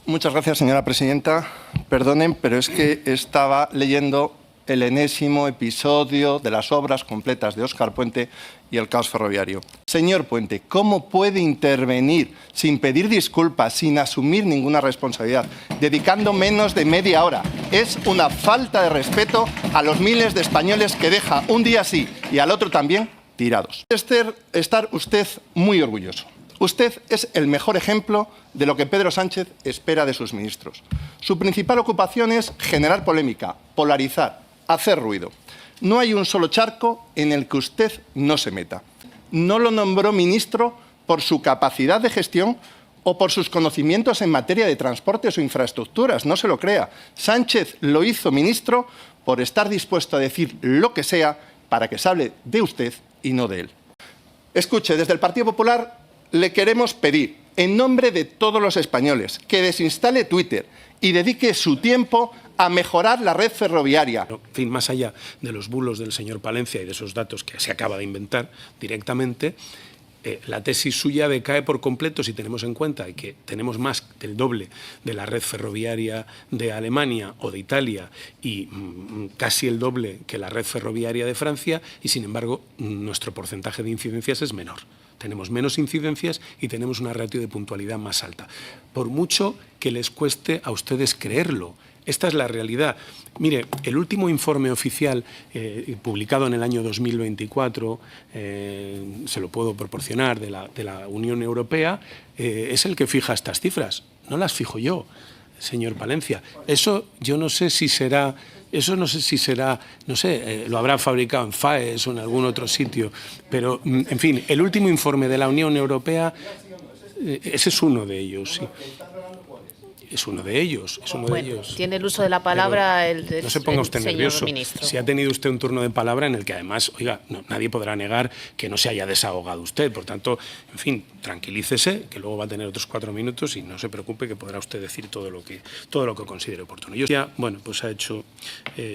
Muchas gracias, señora presidenta. Perdonen, pero es que estaba leyendo el enésimo episodio de las obras completas de Óscar Puente y el caos ferroviario. Señor Puente, ¿cómo puede intervenir sin pedir disculpas, sin asumir ninguna responsabilidad, dedicando menos de media hora? Es una falta de respeto a los miles de españoles que deja un día sí y al otro también tirados. Estar usted muy orgulloso. Usted es el mejor ejemplo de lo que Pedro Sánchez espera de sus ministros. Su principal ocupación es generar polémica, polarizar, hacer ruido. No hay un solo charco en el que usted no se meta. No lo nombró ministro por su capacidad de gestión o por sus conocimientos en materia de transportes o infraestructuras, no se lo crea. Sánchez lo hizo ministro por estar dispuesto a decir lo que sea para que se hable de usted y no de él. Escuche, desde el Partido Popular le queremos pedir, en nombre de todos los españoles, que desinstale Twitter y dedique su tiempo a mejorar la red ferroviaria. En fin, más allá de los bulos del señor Palencia y de esos datos que se acaba de inventar directamente, la tesis suya decae por completo si tenemos en cuenta que tenemos más del doble de la red ferroviaria de Alemania o de Italia y casi el doble que la red ferroviaria de Francia y, sin embargo, nuestro porcentaje de incidencias es menor. Tenemos menos incidencias y tenemos una ratio de puntualidad más alta. Por mucho que les cueste a ustedes creerlo, esta es la realidad. Mire, el último informe oficial publicado en el año 2024, se lo puedo proporcionar, de la Unión Europea, es el que fija estas cifras. No las fijo yo, señor Palencia. Eso yo no sé si será... Eso no sé si será, no sé, lo habrá fabricado en FAES o en algún otro sitio, pero, en fin, el último informe de la Unión Europea, ese es uno de ellos, sí. Es uno de ellos, es uno de ellos. Tiene el uso de la palabra no se ponga usted nervioso. Ministro. Si ha tenido usted un turno de palabra en el que además, oiga, nadie podrá negar que no se haya desahogado usted. Por tanto, en fin, tranquilícese, que luego va a tener otros 4 minutos y no se preocupe que podrá usted decir todo lo que considere oportuno. Yo ya, bueno, pues ha hecho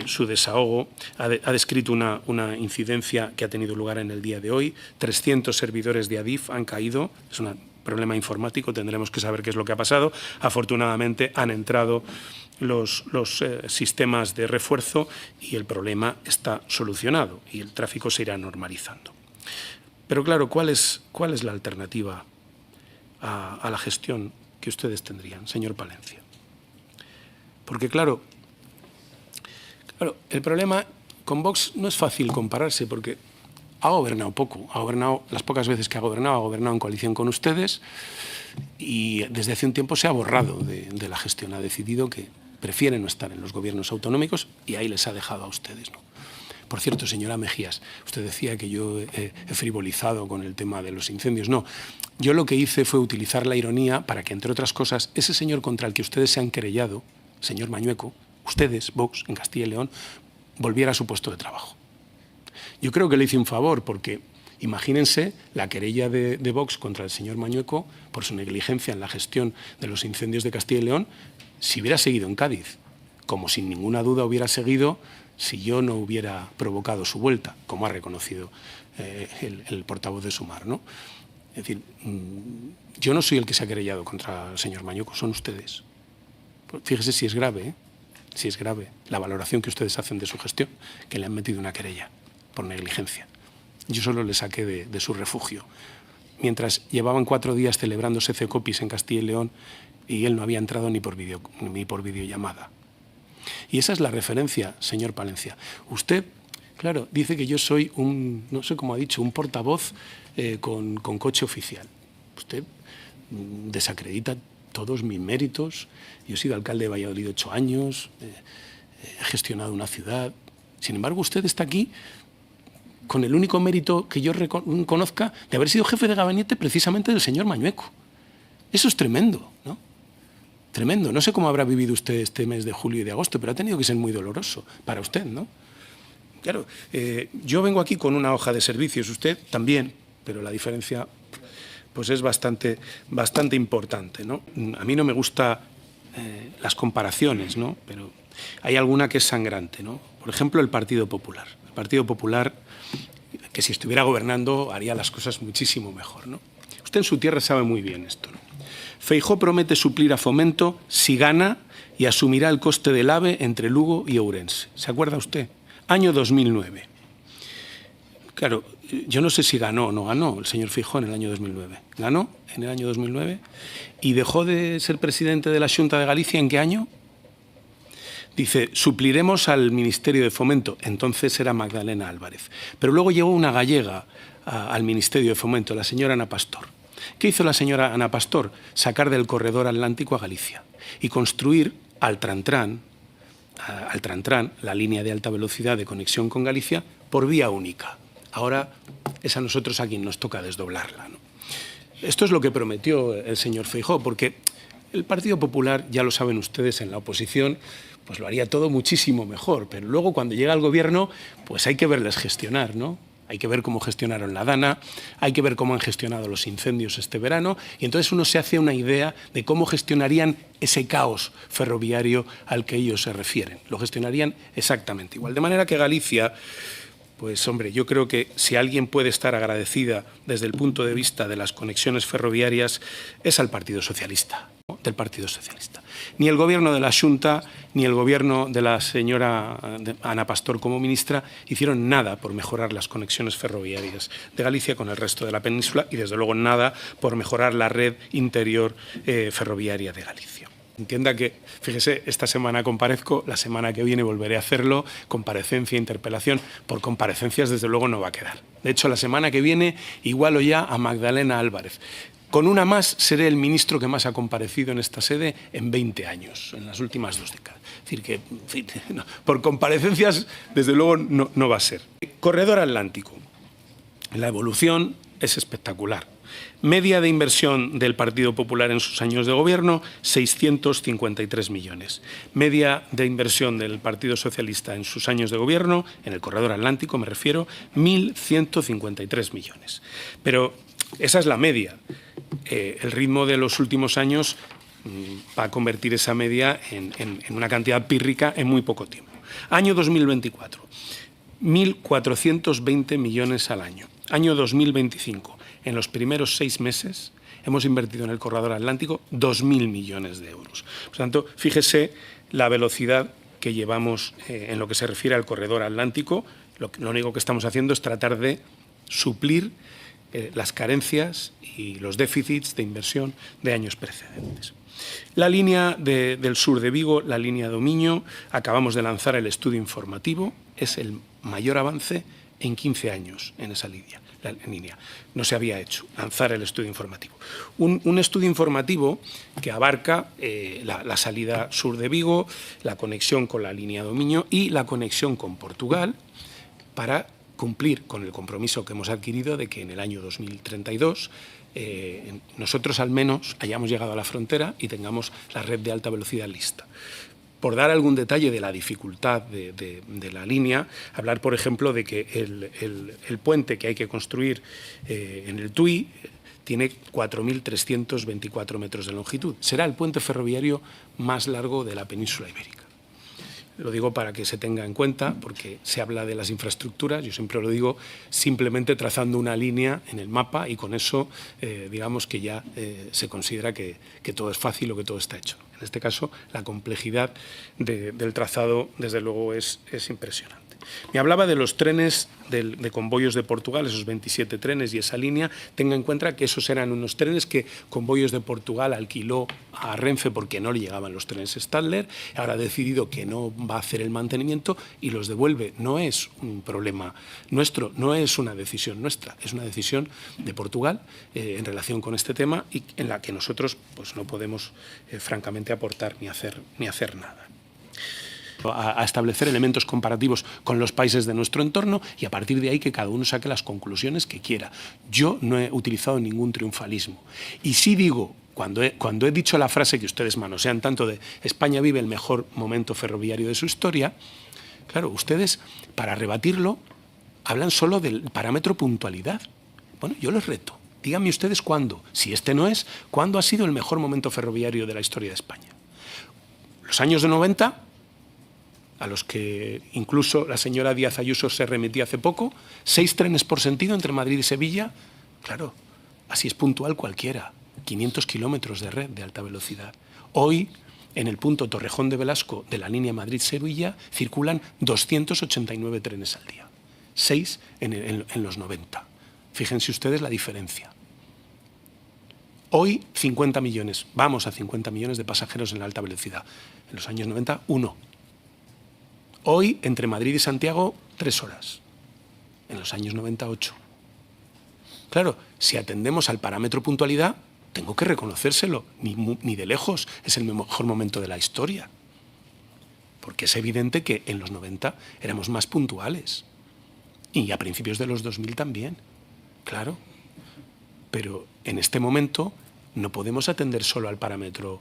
su desahogo, ha descrito una incidencia que ha tenido lugar en el día de hoy. 300 servidores de Adif han caído, es un problema informático, tendremos que saber qué es lo que ha pasado. Afortunadamente han entrado los sistemas de refuerzo y el problema está solucionado y el tráfico se irá normalizando. Pero claro, ¿cuál es la alternativa a la gestión que ustedes tendrían, señor Palencia? Porque claro, el problema con Vox no es fácil compararse porque ha gobernado poco, ha gobernado las pocas veces que ha gobernado en coalición con ustedes y desde hace un tiempo se ha borrado de la gestión, ha decidido que prefiere no estar en los gobiernos autonómicos y ahí les ha dejado a ustedes, ¿no? Por cierto, señora Mejías, usted decía que yo he frivolizado con el tema de los incendios. No, yo lo que hice fue utilizar la ironía para que, entre otras cosas, ese señor contra el que ustedes se han querellado, señor Mañueco, ustedes, Vox, en Castilla y León, volviera a su puesto de trabajo. Yo creo que le hice un favor porque imagínense la querella de Vox contra el señor Mañueco por su negligencia en la gestión de los incendios de Castilla y León si hubiera seguido en Cádiz, como sin ninguna duda hubiera seguido si yo no hubiera provocado su vuelta, como ha reconocido el portavoz de Sumar, ¿no? Es decir, yo no soy el que se ha querellado contra el señor Mañueco, son ustedes. Fíjese si es grave, ¿eh? Si es grave la valoración que ustedes hacen de su gestión, que le han metido una querella por negligencia. Yo solo le saqué de su refugio. Mientras llevaban 4 días celebrándose Cecopis en Castilla y León y él no había entrado ni por videollamada. Y esa es la referencia, señor Palencia. Usted, claro, dice que yo soy no sé cómo ha dicho, un portavoz con coche oficial. Usted desacredita todos mis méritos. Yo he sido alcalde de Valladolid 8 años, he gestionado una ciudad. Sin embargo, usted está aquí con el único mérito que yo conozca de haber sido jefe de gabinete precisamente del señor Mañueco. Eso es tremendo, ¿no? Tremendo. No sé cómo habrá vivido usted este mes de julio y de agosto, pero ha tenido que ser muy doloroso para usted, ¿no? Claro, yo vengo aquí con una hoja de servicios, usted también, pero la diferencia pues es bastante importante, ¿no? A mí no me gustan las comparaciones, ¿no? Pero hay alguna que es sangrante, ¿no? Por ejemplo, el Partido Popular. El Partido Popular, que si estuviera gobernando haría las cosas muchísimo mejor, ¿no? Usted en su tierra sabe muy bien esto, ¿no? Feijóo promete suplir a Fomento si gana y asumirá el coste del AVE entre Lugo y Ourense. ¿Se acuerda usted? Año 2009. Claro, yo no sé si ganó o no ganó el señor Feijóo en el año 2009. Ganó en el año 2009 y dejó de ser presidente de la Xunta de Galicia ¿en qué año? Dice, supliremos al Ministerio de Fomento. Entonces era Magdalena Álvarez. Pero luego llegó una gallega al Ministerio de Fomento, la señora Ana Pastor. ¿Qué hizo la señora Ana Pastor? Sacar del corredor atlántico a Galicia y construir al Trantrán, la línea de alta velocidad de conexión con Galicia, por vía única. Ahora es a nosotros a quien nos toca desdoblarla, ¿no? Esto es lo que prometió el señor Feijóo, porque el Partido Popular, ya lo saben ustedes, en la oposición, pues lo haría todo muchísimo mejor, pero luego cuando llega al gobierno, pues hay que verles gestionar, ¿no? Hay que ver cómo gestionaron la Dana, hay que ver cómo han gestionado los incendios este verano, y entonces uno se hace una idea de cómo gestionarían ese caos ferroviario al que ellos se refieren. Lo gestionarían exactamente igual. De manera que Galicia, pues hombre, yo creo que si alguien puede estar agradecida desde el punto de vista de las conexiones ferroviarias es al Partido Socialista, ¿no? Del Partido Socialista. Ni el gobierno de la Xunta ni el gobierno de la señora Ana Pastor como ministra hicieron nada por mejorar las conexiones ferroviarias de Galicia con el resto de la península y desde luego nada por mejorar la red interior ferroviaria de Galicia. Entienda que, fíjese, esta semana comparezco, la semana que viene volveré a hacerlo, comparecencia, interpelación. Por comparecencias, desde luego, no va a quedar. De hecho, la semana que viene igualo ya a Magdalena Álvarez. Con una más, seré el ministro que más ha comparecido en esta sede en 20 años, en las últimas 2 décadas. Es decir, que en fin, no, por comparecencias, desde luego, no va a ser. Corredor Atlántico. La evolución es espectacular. Media de inversión del Partido Popular en sus años de gobierno, 653 millones. Media de inversión del Partido Socialista en sus años de gobierno, en el corredor atlántico me refiero, 1.153 millones. Pero esa es la media. El ritmo de los últimos años va a convertir esa media en una cantidad pírrica en muy poco tiempo. Año 2024, 1.420 millones al año. Año 2025. En los primeros 6 meses hemos invertido en el corredor atlántico 2.000 millones de euros. Por tanto, fíjese la velocidad que llevamos en lo que se refiere al corredor atlántico. Lo único que estamos haciendo es tratar de suplir las carencias y los déficits de inversión de años precedentes. La línea del sur de Vigo, la línea Domiño, acabamos de lanzar el estudio informativo. Es el mayor avance en 15 años en esa línea. No se había hecho, lanzar el estudio informativo. Un estudio informativo que abarca la salida sur de Vigo, la conexión con la línea Domiño y la conexión con Portugal para cumplir con el compromiso que hemos adquirido de que en el año 2032 nosotros al menos hayamos llegado a la frontera y tengamos la red de alta velocidad lista. Por dar algún detalle de la dificultad de la línea, hablar, por ejemplo, de que el puente que hay que construir en el Tui tiene 4.324 metros de longitud. Será el puente ferroviario más largo de la península ibérica. Lo digo para que se tenga en cuenta, porque se habla de las infraestructuras, yo siempre lo digo simplemente trazando una línea en el mapa y con eso digamos que ya se considera que todo es fácil o que todo está hecho. En este caso, la complejidad del trazado, desde luego, es impresionante. Me hablaba de los trenes de convoyos de Portugal, esos 27 trenes y esa línea. Tenga en cuenta que esos eran unos trenes que Convoyos de Portugal alquiló a Renfe porque no le llegaban los trenes Stadler. Ahora ha decidido que no va a hacer el mantenimiento y los devuelve. No es un problema nuestro, no es una decisión nuestra, es una decisión de Portugal en relación con este tema y en la que nosotros pues, no podemos francamente aportar ni hacer nada. A establecer elementos comparativos con los países de nuestro entorno y a partir de ahí que cada uno saque las conclusiones que quiera. Yo no he utilizado ningún triunfalismo. Y sí digo, cuando he dicho la frase que ustedes manosean tanto de España vive el mejor momento ferroviario de su historia, claro, ustedes para rebatirlo hablan solo del parámetro puntualidad. Bueno, yo les reto. Díganme ustedes cuándo, si este no es, cuándo ha sido el mejor momento ferroviario de la historia de España. Los años de 90... a los que incluso la señora Díaz Ayuso se remitía hace poco, 6 trenes por sentido entre Madrid y Sevilla, claro, así es puntual cualquiera. 500 kilómetros de red de alta velocidad. Hoy, en el punto Torrejón de Velasco de la línea Madrid-Sevilla, circulan 289 trenes al día, 6 en los 90. Fíjense ustedes la diferencia. Hoy, 50 millones, vamos a 50 millones de pasajeros en la alta velocidad. En los años 90, 1. Hoy, entre Madrid y Santiago, 3 horas. En los años 90, 8. Claro, si atendemos al parámetro puntualidad, tengo que reconocérselo, ni de lejos es el mejor momento de la historia. Porque es evidente que en los 90 éramos más puntuales. Y a principios de los 2000 también, claro. Pero en este momento no podemos atender solo al parámetro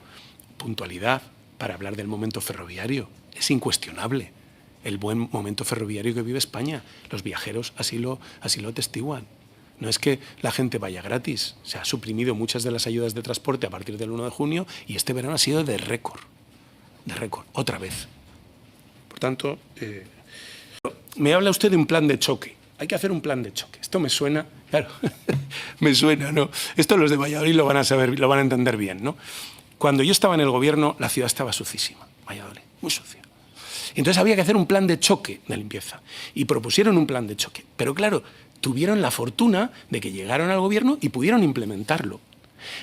puntualidad para hablar del momento ferroviario. Es incuestionable el buen momento ferroviario que vive España. Los viajeros así lo atestiguan. No es que la gente vaya gratis. Se ha suprimido muchas de las ayudas de transporte a partir del 1 de junio y este verano ha sido de récord. De récord, otra vez. Por tanto, me habla usted de un plan de choque. Hay que hacer un plan de choque. Esto me suena, claro, me suena, ¿no? Esto los de Valladolid lo van a saber, lo van a entender bien, ¿no? Cuando yo estaba en el gobierno, la ciudad estaba sucísima, Valladolid, muy sucia. Entonces había que hacer un plan de choque de limpieza. Y propusieron un plan de choque. Pero claro, tuvieron la fortuna de que llegaron al gobierno y pudieron implementarlo.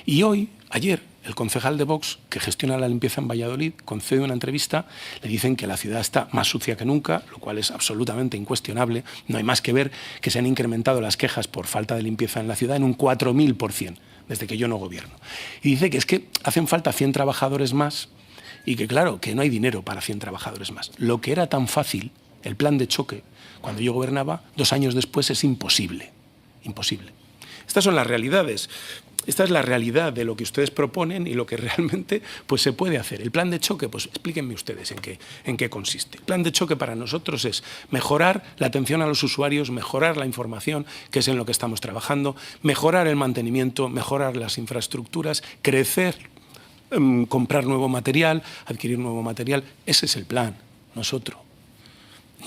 Y hoy, ayer, el concejal de Vox, que gestiona la limpieza en Valladolid, concede una entrevista, le dicen que la ciudad está más sucia que nunca, lo cual es absolutamente incuestionable. No hay más que ver que se han incrementado las quejas por falta de limpieza en la ciudad en un 4000% desde que yo no gobierno. Y dice que es que hacen falta 100 trabajadores más y que, claro, que no hay dinero para 100 trabajadores más. Lo que era tan fácil, el plan de choque, cuando yo gobernaba, 2 años después es imposible. Imposible. Estas son las realidades. Esta es la realidad de lo que ustedes proponen y lo que realmente pues, se puede hacer. El plan de choque, pues explíquenme ustedes en qué consiste. El plan de choque para nosotros es mejorar la atención a los usuarios, mejorar la información, que es en lo que estamos trabajando, mejorar el mantenimiento, mejorar las infraestructuras, crecer, comprar nuevo material, adquirir nuevo material. Ese es el plan, no es otro.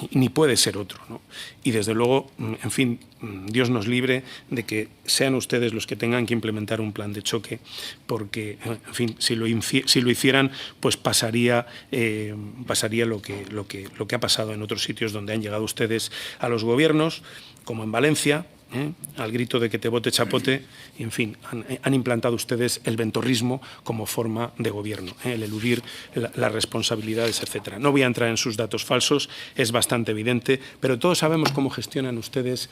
Ni puede ser otro, ¿no? Y desde luego, en fin, Dios nos libre de que sean ustedes los que tengan que implementar un plan de choque, porque, en fin, si lo hicieran, pues pasaría lo que ha pasado en otros sitios donde han llegado ustedes a los gobiernos, como en Valencia, al grito de que te vote chapote, y en fin, han implantado ustedes el ventorrismo como forma de gobierno, el eludir las responsabilidades, etcétera. No voy a entrar en sus datos falsos, es bastante evidente, pero todos sabemos cómo gestionan ustedes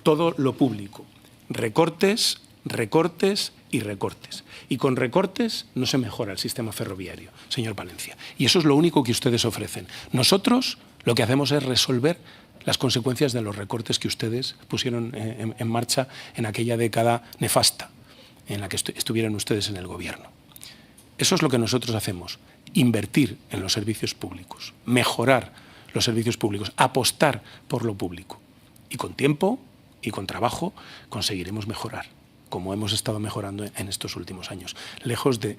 todo lo público. Recortes, recortes y recortes. Y con recortes no se mejora el sistema ferroviario, señor Palencia. Y eso es lo único que ustedes ofrecen. Nosotros lo que hacemos es resolver las consecuencias de los recortes que ustedes pusieron en marcha en aquella década nefasta en la que estuvieron ustedes en el gobierno. Eso es lo que nosotros hacemos, invertir en los servicios públicos, mejorar los servicios públicos, apostar por lo público. Y con tiempo y con trabajo conseguiremos mejorar, como hemos estado mejorando en estos últimos años, lejos del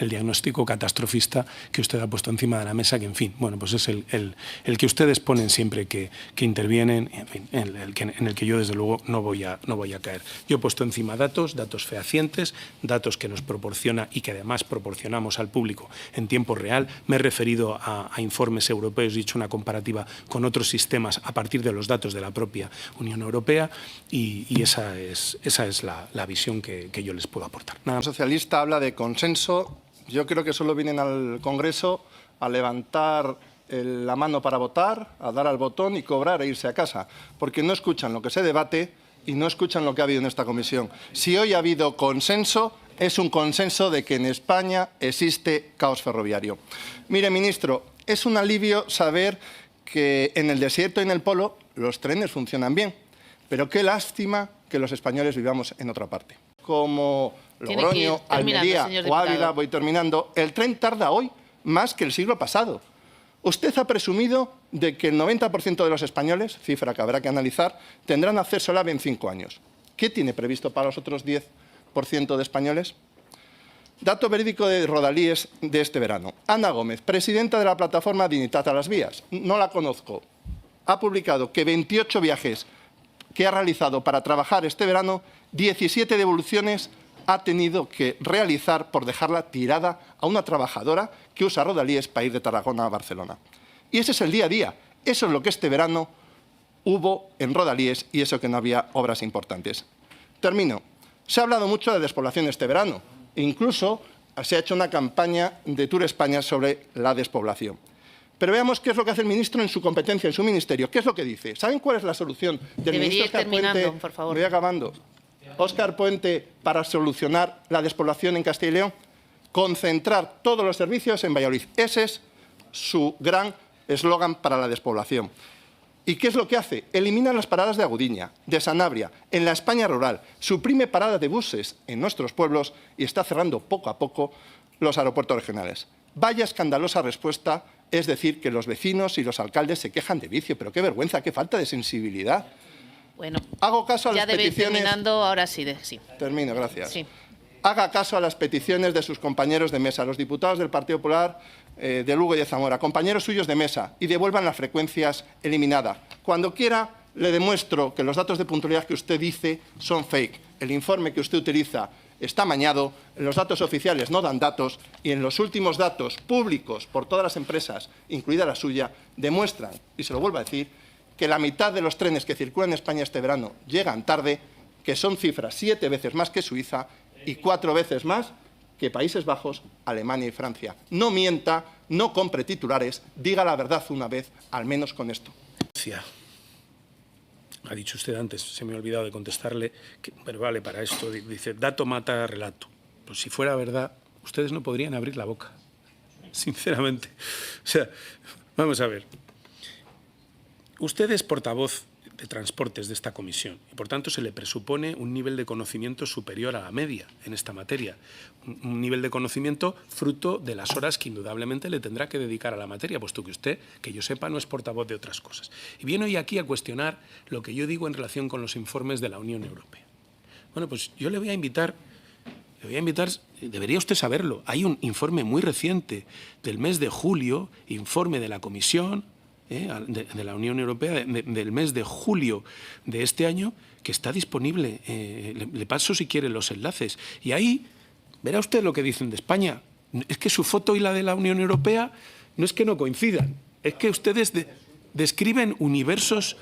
diagnóstico catastrofista que usted ha puesto encima de la mesa, que, en fin, bueno, pues es el que ustedes ponen siempre que intervienen, en fin, en el que yo, desde luego, no voy a caer. Yo he puesto encima datos fehacientes, datos que nos proporciona y que además proporcionamos al público en tiempo real. Me he referido a informes europeos, he hecho una comparativa con otros sistemas a partir de los datos de la propia Unión Europea y esa es la visión que yo les puedo aportar. Nada. El socialista habla de consenso. Yo creo que solo vienen al Congreso a levantar la mano para votar, a dar al botón y cobrar e irse a casa, porque no escuchan lo que se debate y no escuchan lo que ha habido en esta comisión. Si hoy ha habido consenso, es un consenso de que en España existe caos ferroviario. Mire, ministro, es un alivio saber que en el desierto y en el polo los trenes funcionan bien, pero qué lástima que los españoles vivamos en otra parte. Como Logroño, Almería o Ávila, voy terminando, el tren tarda hoy más que el siglo pasado. Usted ha presumido de que el 90% de los españoles, cifra que habrá que analizar, tendrán acceso al AVE en 5 años. ¿Qué tiene previsto para los otros 10% de españoles? Dato verídico de Rodalíes de este verano. Ana Gómez, presidenta de la plataforma Dignitat a las Vías. No la conozco. Ha publicado que 28 viajes que ha realizado para trabajar este verano, 17 devoluciones ha tenido que realizar por dejarla tirada a una trabajadora que usa Rodalies para ir de Tarragona a Barcelona. Y ese es el día a día. Eso es lo que este verano hubo en Rodalies y eso que no había obras importantes. Termino. Se ha hablado mucho de despoblación este verano. Incluso se ha hecho una campaña de Tour España sobre la despoblación. Pero veamos qué es lo que hace el ministro en su competencia, en su ministerio. ¿Qué es lo que dice? ¿Saben cuál es la solución del ministro Óscar Puente? Por favor. Voy acabando. Óscar Puente para solucionar la despoblación en Castilla y León. Concentrar todos los servicios en Valladolid. Ese es su gran eslogan para la despoblación. ¿Y qué es lo que hace? Elimina las paradas de Agudiña, de Sanabria, en la España rural, suprime paradas de buses en nuestros pueblos y está cerrando poco a poco los aeropuertos regionales. Vaya escandalosa respuesta, es decir, que los vecinos y los alcaldes se quejan de vicio, pero qué vergüenza, qué falta de sensibilidad. Bueno, hago caso a ya las debe ir peticiones. terminando, ahora sí. Sí. Termino, gracias. Sí. Haga caso a las peticiones de sus compañeros de mesa, los diputados del Partido Popular de Lugo y de Zamora, compañeros suyos de mesa, y devuelvan las frecuencias eliminadas. Cuando quiera, le demuestro que los datos de puntualidad que usted dice son fake. El informe que usted utiliza está amañado, los datos oficiales no dan datos y en los últimos datos públicos por todas las empresas, incluida la suya, demuestran, y se lo vuelvo a decir, que la mitad de los trenes que circulan en España este verano llegan tarde, que son cifras 7 veces más que Suiza y 4 veces más que Países Bajos, Alemania y Francia. No mienta, no compre titulares, diga la verdad una vez, al menos con esto. Ha dicho usted antes, se me ha olvidado de contestarle, pero vale para esto, dice, dato mata relato. Pues si fuera verdad, ustedes no podrían abrir la boca, sinceramente. O sea, vamos a ver. Usted es portavoz de transportes de esta comisión y, por tanto, se le presupone un nivel de conocimiento superior a la media en esta materia. Un nivel de conocimiento fruto de las horas que indudablemente le tendrá que dedicar a la materia, puesto que usted, que yo sepa, no es portavoz de otras cosas. Y viene hoy aquí a cuestionar lo que yo digo en relación con los informes de la Unión Europea. Bueno, pues yo le voy a invitar, debería usted saberlo, hay un informe muy reciente del mes de julio, informe de la Comisión, de la Unión Europea del mes de julio de este año, que está disponible. Le paso si quiere los enlaces. Y ahí verá usted lo que dicen de España. Es que su foto y la de la Unión Europea no es que no coincidan, es que ustedes describen universos.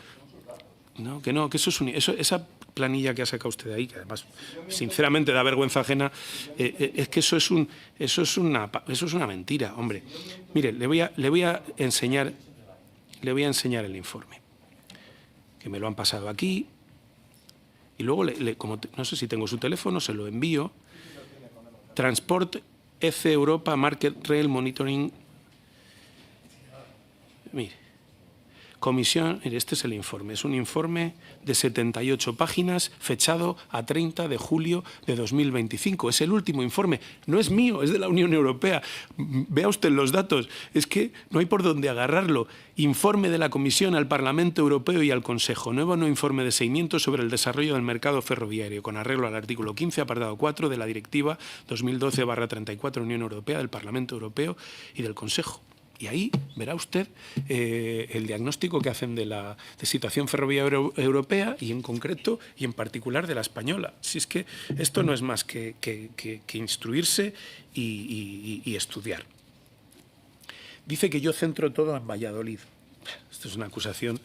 No, que esa planilla que ha sacado usted ahí, que además, sinceramente, da vergüenza ajena, es que eso es una mentira, hombre. Mire, le voy a enseñar el informe, que me lo han pasado aquí, y luego, no sé si tengo su teléfono, se lo envío. Transport EC Europa Market Rail Monitoring. Mire, Comisión, este es el informe, es un informe de 78 páginas, fechado a 30 de julio de 2025. Es el último informe, no es mío, es de la Unión Europea. Vea usted los datos, es que no hay por dónde agarrarlo. Informe de la Comisión al Parlamento Europeo y al Consejo. Nuevo informe de seguimiento sobre el desarrollo del mercado ferroviario, con arreglo al artículo 15, apartado 4 de la Directiva 2012/34 Unión Europea del Parlamento Europeo y del Consejo. Y ahí verá usted el diagnóstico que hacen de la situación ferroviaria europea y en concreto y en particular de la española. Si es que esto no es más que instruirse y estudiar. Dice que yo centro todo en Valladolid. Esto es una acusación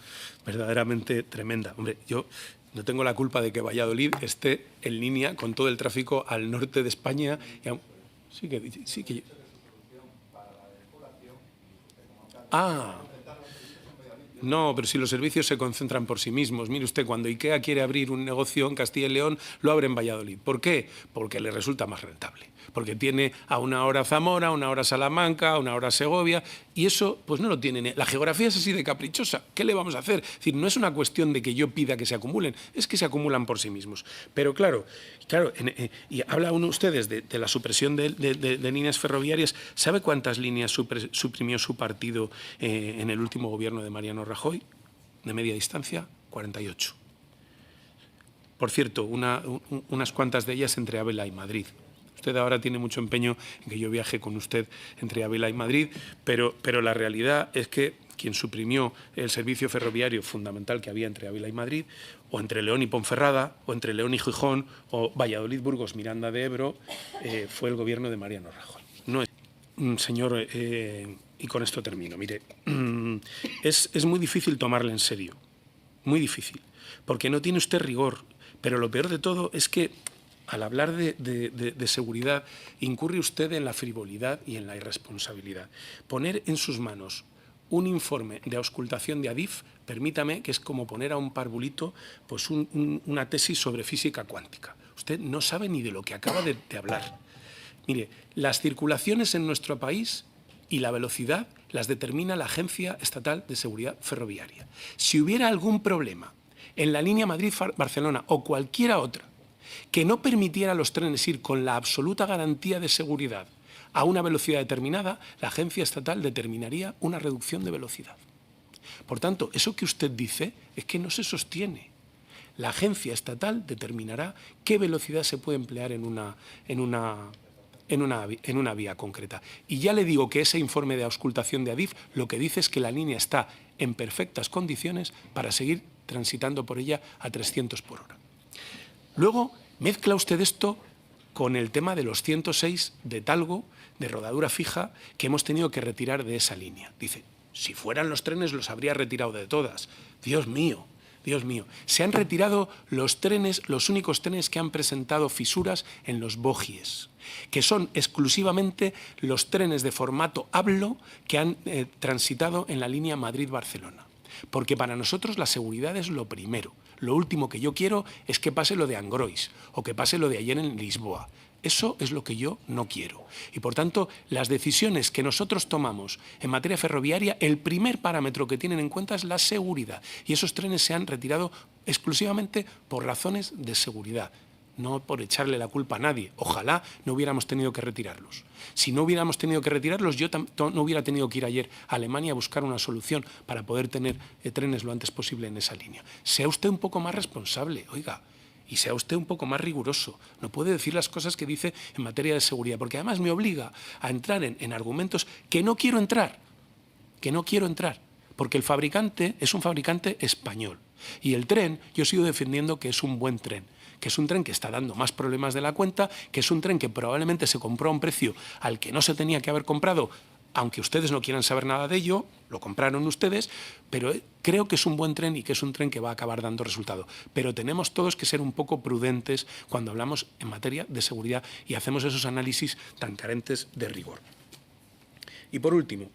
verdaderamente tremenda. Hombre, yo no tengo la culpa de que Valladolid esté en línea con todo el tráfico al norte de España. Sí que no, pero si los servicios se concentran por sí mismos. Mire usted, cuando IKEA quiere abrir un negocio en Castilla y León, lo abre en Valladolid. ¿Por qué? Porque le resulta más rentable. Porque tiene a una hora Zamora, a una hora Salamanca, a una hora Segovia, y eso pues no lo tiene. La geografía es así de caprichosa. ¿Qué le vamos a hacer? Es decir, no es una cuestión de que yo pida que se acumulen, es que se acumulan por sí mismos. Pero claro, y habla ustedes de la supresión de líneas ferroviarias. ¿Sabe cuántas líneas suprimió su partido en el último gobierno de Mariano Rajoy? De media distancia, 48. Por cierto, unas cuantas de ellas entre Ávila y Madrid. Usted ahora tiene mucho empeño en que yo viaje con usted entre Ávila y Madrid, pero la realidad es que quien suprimió el servicio ferroviario fundamental que había entre Ávila y Madrid, o entre León y Ponferrada, o entre León y Gijón, o Valladolid, Burgos, Miranda de Ebro, fue el gobierno de Mariano Rajoy. No es, señor, y con esto termino. Mire, es muy difícil tomarle en serio, muy difícil, porque no tiene usted rigor, pero lo peor de todo es que al hablar de seguridad incurre usted en la frivolidad y en la irresponsabilidad. Poner en sus manos un informe de auscultación de Adif, permítame, que es como poner a un parvulito pues una tesis sobre física cuántica. Usted no sabe ni de lo que acaba de hablar. Mire, las circulaciones en nuestro país y la velocidad las determina la Agencia Estatal de Seguridad Ferroviaria. Si hubiera algún problema en la línea Madrid-Barcelona o cualquiera otra que no permitiera a los trenes ir con la absoluta garantía de seguridad a una velocidad determinada, la Agencia Estatal determinaría una reducción de velocidad. Por tanto, eso que usted dice es que no se sostiene. La Agencia Estatal determinará qué velocidad se puede emplear en una vía concreta. Y ya le digo que ese informe de auscultación de Adif lo que dice es que la línea está en perfectas condiciones para seguir transitando por ella a 300 por hora. Luego, mezcla usted esto con el tema de los 106 de Talgo, de rodadura fija, que hemos tenido que retirar de esa línea. Dice, si fueran los trenes los habría retirado de todas. Dios mío, Dios mío. Se han retirado los trenes, los únicos trenes que han presentado fisuras en los bogies, que son exclusivamente los trenes de formato hablo que han transitado en la línea Madrid-Barcelona. Porque para nosotros la seguridad es lo primero. Lo último que yo quiero es que pase lo de Angrois o que pase lo de ayer en Lisboa. Eso es lo que yo no quiero. Y, por tanto, las decisiones que nosotros tomamos en materia ferroviaria, el primer parámetro que tienen en cuenta es la seguridad. Y esos trenes se han retirado exclusivamente por razones de seguridad, no por echarle la culpa a nadie. Ojalá no hubiéramos tenido que retirarlos. Si no hubiéramos tenido que retirarlos, yo no hubiera tenido que ir ayer a Alemania a buscar una solución para poder tener trenes lo antes posible en esa línea. Sea usted un poco más responsable, oiga, y sea usted un poco más riguroso. No puede decir las cosas que dice en materia de seguridad, porque además me obliga a entrar en argumentos que no quiero entrar, porque el fabricante es un fabricante español. Y el tren, yo sigo defendiendo que es un buen tren, que es un tren que está dando más problemas de la cuenta, que es un tren que probablemente se compró a un precio al que no se tenía que haber comprado, aunque ustedes no quieran saber nada de ello, lo compraron ustedes, pero creo que es un buen tren y que es un tren que va a acabar dando resultado. Pero tenemos todos que ser un poco prudentes cuando hablamos en materia de seguridad y hacemos esos análisis tan carentes de rigor. Y por último,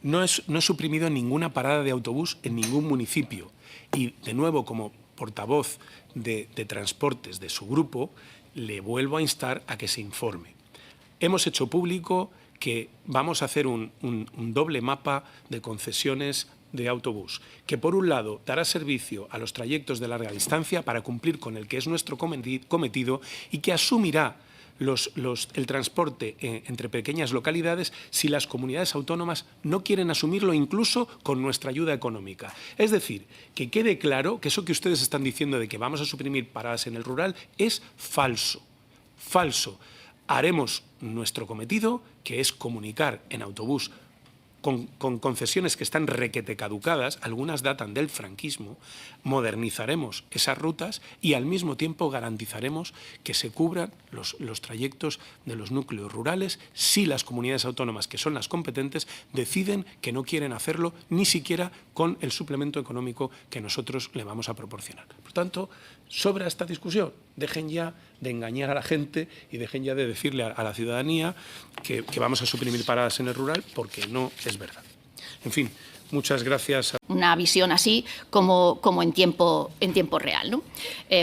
no he suprimido ninguna parada de autobús en ningún municipio. Y de nuevo, como portavoz de transportes de su grupo, le vuelvo a instar a que se informe. Hemos hecho público que vamos a hacer un doble mapa de concesiones de autobús, que por un lado dará servicio a los trayectos de larga distancia para cumplir con el que es nuestro cometido y que asumirá el transporte entre pequeñas localidades si las comunidades autónomas no quieren asumirlo, incluso con nuestra ayuda económica. Es decir, que quede claro que eso que ustedes están diciendo de que vamos a suprimir paradas en el rural es falso, falso. Haremos nuestro cometido, que es comunicar en autobús con concesiones que están requete caducadas, algunas datan del franquismo, modernizaremos esas rutas y al mismo tiempo garantizaremos que se cubran los trayectos de los núcleos rurales si las comunidades autónomas, que son las competentes, deciden que no quieren hacerlo ni siquiera con el suplemento económico que nosotros le vamos a proporcionar. Por tanto, sobra esta discusión. Dejen ya de engañar a la gente y dejen ya de decirle a la ciudadanía que vamos a suprimir paradas en el rural, porque no es verdad. En fin, muchas gracias. Una visión así como en tiempo real, ¿no?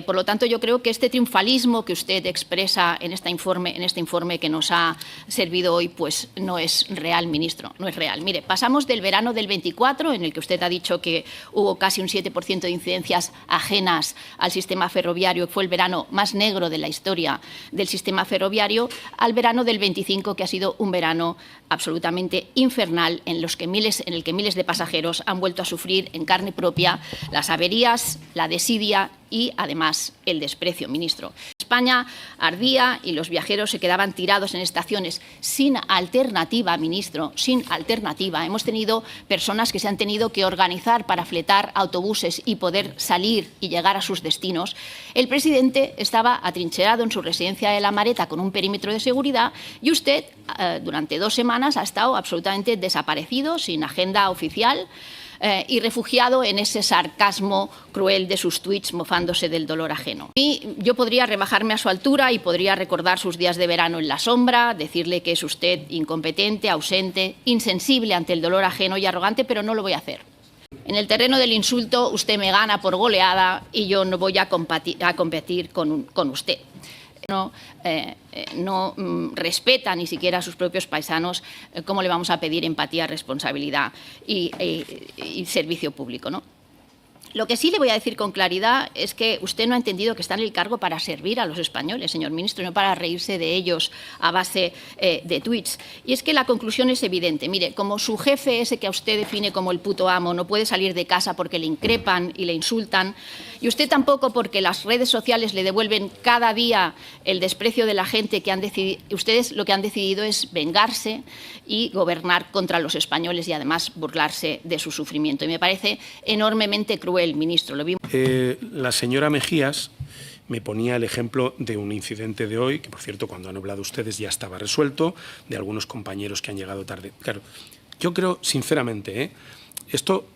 Por lo tanto, yo creo que este triunfalismo que usted expresa en este informe que nos ha servido hoy, pues no es real, ministro, no es real. Mire, pasamos del verano del 24, en el que usted ha dicho que hubo casi un 7% de incidencias ajenas al sistema ferroviario, fue el verano más negro de la historia del sistema ferroviario, al verano del 25, que ha sido un verano absolutamente infernal, en el que miles de pasajeros han vuelto a sufrir en carne propia las averías, la desidia y, además, el desprecio, ministro. España ardía y los viajeros se quedaban tirados en estaciones sin alternativa, ministro, sin alternativa. Hemos tenido personas que se han tenido que organizar para fletar autobuses y poder salir y llegar a sus destinos. El presidente estaba atrincherado en su residencia de La Mareta con un perímetro de seguridad y usted durante 2 semanas ha estado absolutamente desaparecido, sin agenda oficial, y refugiado en ese sarcasmo cruel de sus tuits mofándose del dolor ajeno. Y yo podría rebajarme a su altura y podría recordar sus días de verano en la sombra, decirle que es usted incompetente, ausente, insensible ante el dolor ajeno y arrogante, pero no lo voy a hacer. En el terreno del insulto usted me gana por goleada y yo no voy a competir con usted. No respeta ni siquiera a sus propios paisanos, ¿cómo le vamos a pedir empatía, responsabilidad y servicio público, ¿no? Lo que sí le voy a decir con claridad es que usted no ha entendido que está en el cargo para servir a los españoles, señor ministro, no para reírse de ellos a base de tuits. Y es que la conclusión es evidente. Mire, como su jefe, ese que a usted define como el puto amo, no puede salir de casa porque le increpan y le insultan, y usted tampoco porque las redes sociales le devuelven cada día el desprecio de la gente que han decidido. Ustedes lo que han decidido es vengarse y gobernar contra los españoles y además burlarse de su sufrimiento. Y me parece enormemente cruel. El ministro, lo vimos. La señora Mejías me ponía el ejemplo de un incidente de hoy, que por cierto cuando han hablado ustedes ya estaba resuelto, de algunos compañeros que han llegado tarde. Claro, yo creo sinceramente, esto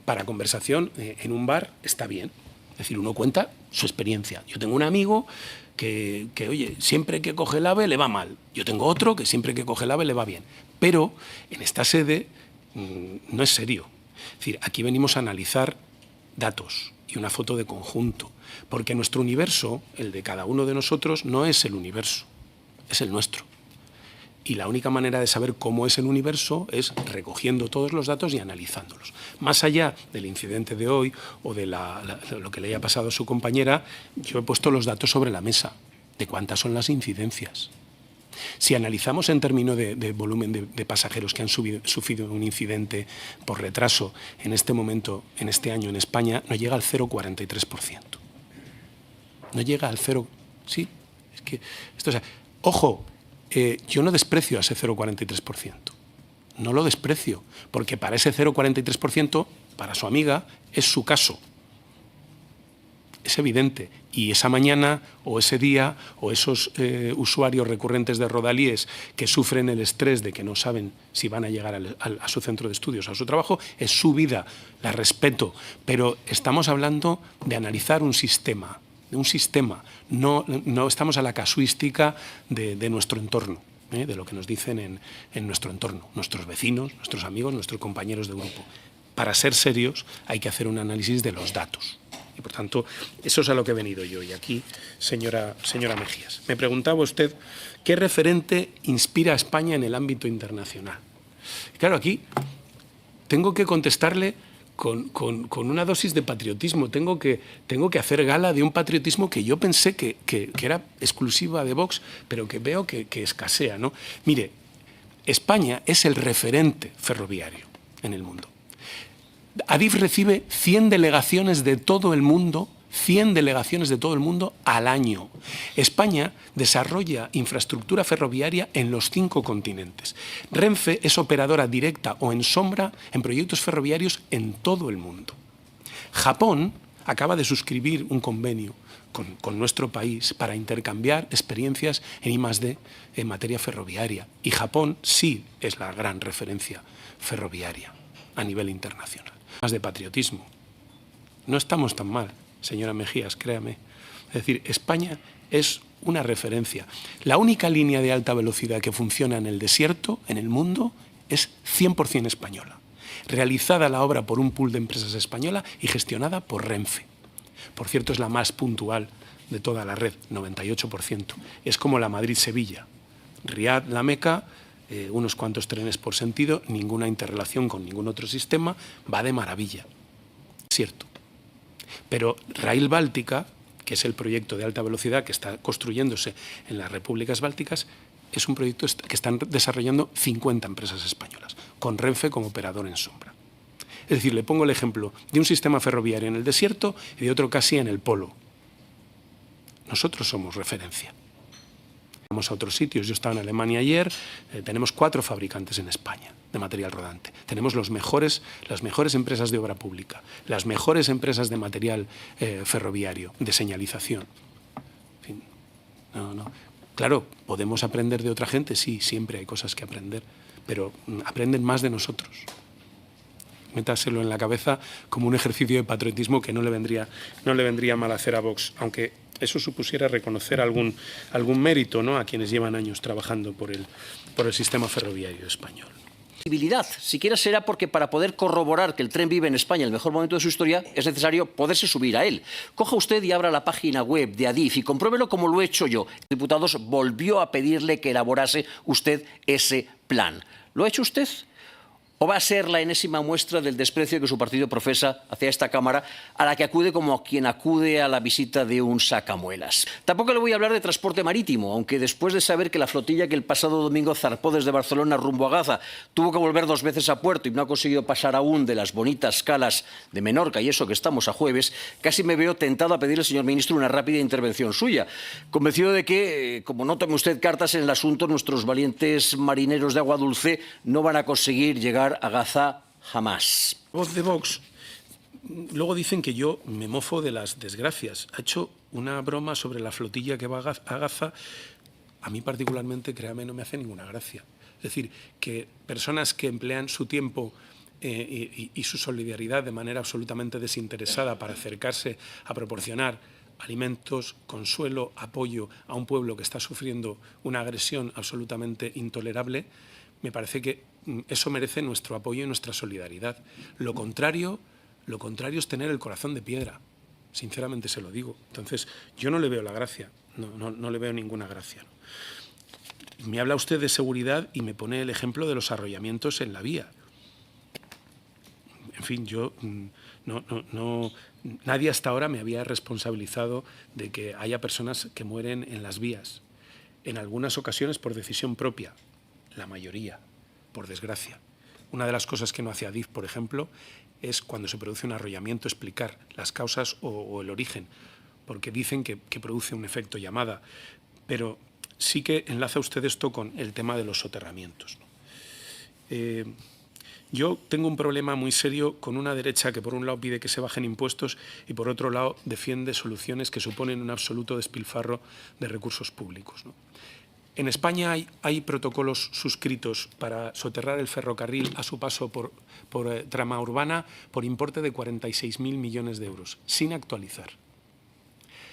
para conversación en un bar está bien. Es decir, uno cuenta su experiencia. Yo tengo un amigo que oye, siempre que coge el AVE le va mal. Yo tengo otro que siempre que coge el AVE le va bien. Pero en esta sede no es serio. Es decir, aquí venimos a analizar datos y una foto de conjunto, porque nuestro universo, el de cada uno de nosotros, no es el universo, es el nuestro. Y la única manera de saber cómo es el universo es recogiendo todos los datos y analizándolos. Más allá del incidente de hoy o de lo que le haya pasado a su compañera, yo he puesto los datos sobre la mesa de cuántas son las incidencias. Si analizamos en términos de volumen de pasajeros que han sufrido un incidente por retraso en este momento, en este año en España, no llega al 0,43%. No llega al 0... Sí, es que... Esto, o sea, ojo, yo no desprecio a ese 0,43%. No lo desprecio, porque para ese 0,43%, para su amiga, es su caso. Es evidente. Y esa mañana o ese día o esos usuarios recurrentes de Rodalies que sufren el estrés de que no saben si van a llegar a su centro de estudios, a su trabajo, es su vida, la respeto. Pero estamos hablando de analizar un sistema, no estamos a la casuística de nuestro entorno, de lo que nos dicen en nuestro entorno, nuestros vecinos, nuestros amigos, nuestros compañeros de grupo. Para ser serios hay que hacer un análisis de los datos. Y, por tanto, eso es a lo que he venido yo. Y aquí, señora Mejías, me preguntaba usted qué referente inspira a España en el ámbito internacional. Y claro, aquí tengo que contestarle con una dosis de patriotismo. Tengo que hacer gala de un patriotismo que yo pensé que era exclusiva de Vox, pero que veo que escasea, ¿no? Mire, España es el referente ferroviario en el mundo. Adif recibe 100 delegaciones de todo el mundo, 100 delegaciones de todo el mundo al año. España desarrolla infraestructura ferroviaria en los 5 continentes. Renfe es operadora directa o en sombra en proyectos ferroviarios en todo el mundo. Japón acaba de suscribir un convenio con nuestro país para intercambiar experiencias en I+D en materia ferroviaria. Y Japón sí es la gran referencia ferroviaria a nivel internacional. Más de patriotismo. No estamos tan mal, señora Mejías, créame. Es decir, España es una referencia. La única línea de alta velocidad que funciona en el desierto, en el mundo, es 100% española. Realizada la obra por un pool de empresas española y gestionada por Renfe. Por cierto, es la más puntual de toda la red, 98%. Es como la Madrid-Sevilla. Riad-La Meca, unos cuantos trenes por sentido, ninguna interrelación con ningún otro sistema, va de maravilla. Cierto. Pero Rail Báltica, que es el proyecto de alta velocidad que está construyéndose en las repúblicas bálticas, es un proyecto que están desarrollando 50 empresas españolas, con Renfe como operador en sombra. Es decir, le pongo el ejemplo de un sistema ferroviario en el desierto y de otro casi en el polo. Nosotros somos referencia. Vamos a otros sitios. Yo estaba en Alemania ayer, tenemos 4 fabricantes en España de material rodante. Tenemos las mejores empresas de obra pública, las mejores empresas de material ferroviario, de señalización. En fin, Claro, podemos aprender de otra gente, sí, siempre hay cosas que aprender, pero aprenden más de nosotros. Métaselo en la cabeza como un ejercicio de patriotismo que no le vendría mal hacer a Vox, aunque eso supusiera reconocer algún mérito, ¿no?, a quienes llevan años trabajando por el sistema ferroviario español. Siquiera será porque para poder corroborar que el tren vive en España en el mejor momento de su historia es necesario poderse subir a él. Coja usted y abra la página web de Adif y compruébelo como lo he hecho yo. El diputado volvió a pedirle que elaborase usted ese plan. ¿Lo ha hecho usted? ¿O va a ser la enésima muestra del desprecio que su partido profesa hacia esta Cámara, a la que acude como quien acude a la visita de un sacamuelas? Tampoco le voy a hablar de transporte marítimo, aunque después de saber que la flotilla que el pasado domingo zarpó desde Barcelona rumbo a Gaza tuvo que volver 2 veces a puerto y no ha conseguido pasar aún de las bonitas calas de Menorca, y eso que estamos a jueves, casi me veo tentado a pedirle, señor ministro, una rápida intervención suya, convencido de que, como no tome usted cartas en el asunto, nuestros valientes marineros de agua dulce no van a conseguir llegar a Gaza jamás. Voz de Vox. Luego dicen que yo me mofo de las desgracias. Ha hecho una broma sobre la flotilla que va a Gaza. A mí particularmente, créame, no me hace ninguna gracia. Es decir, que personas que emplean su tiempo y su solidaridad de manera absolutamente desinteresada para acercarse a proporcionar alimentos, consuelo, apoyo a un pueblo que está sufriendo una agresión absolutamente intolerable, me parece que eso merece nuestro apoyo y nuestra solidaridad. Lo contrario es tener el corazón de piedra. Sinceramente se lo digo. Entonces, yo no le veo la gracia, no le veo ninguna gracia. Me habla usted de seguridad y me pone el ejemplo de los arrollamientos en la vía. En fin, yo nadie hasta ahora me había responsabilizado de que haya personas que mueren en las vías. En algunas ocasiones por decisión propia, la mayoría, por desgracia. Una de las cosas que no hace Adif, por ejemplo, es cuando se produce un arrollamiento explicar las causas o el origen, porque dicen que produce un efecto llamada, pero sí que enlaza usted esto con el tema de los soterramientos, ¿no? Yo tengo un problema muy serio con una derecha que por un lado pide que se bajen impuestos y por otro lado defiende soluciones que suponen un absoluto despilfarro de recursos públicos, ¿no? En España hay protocolos suscritos para soterrar el ferrocarril a su paso por trama urbana por importe de 46.000 millones de euros, sin actualizar.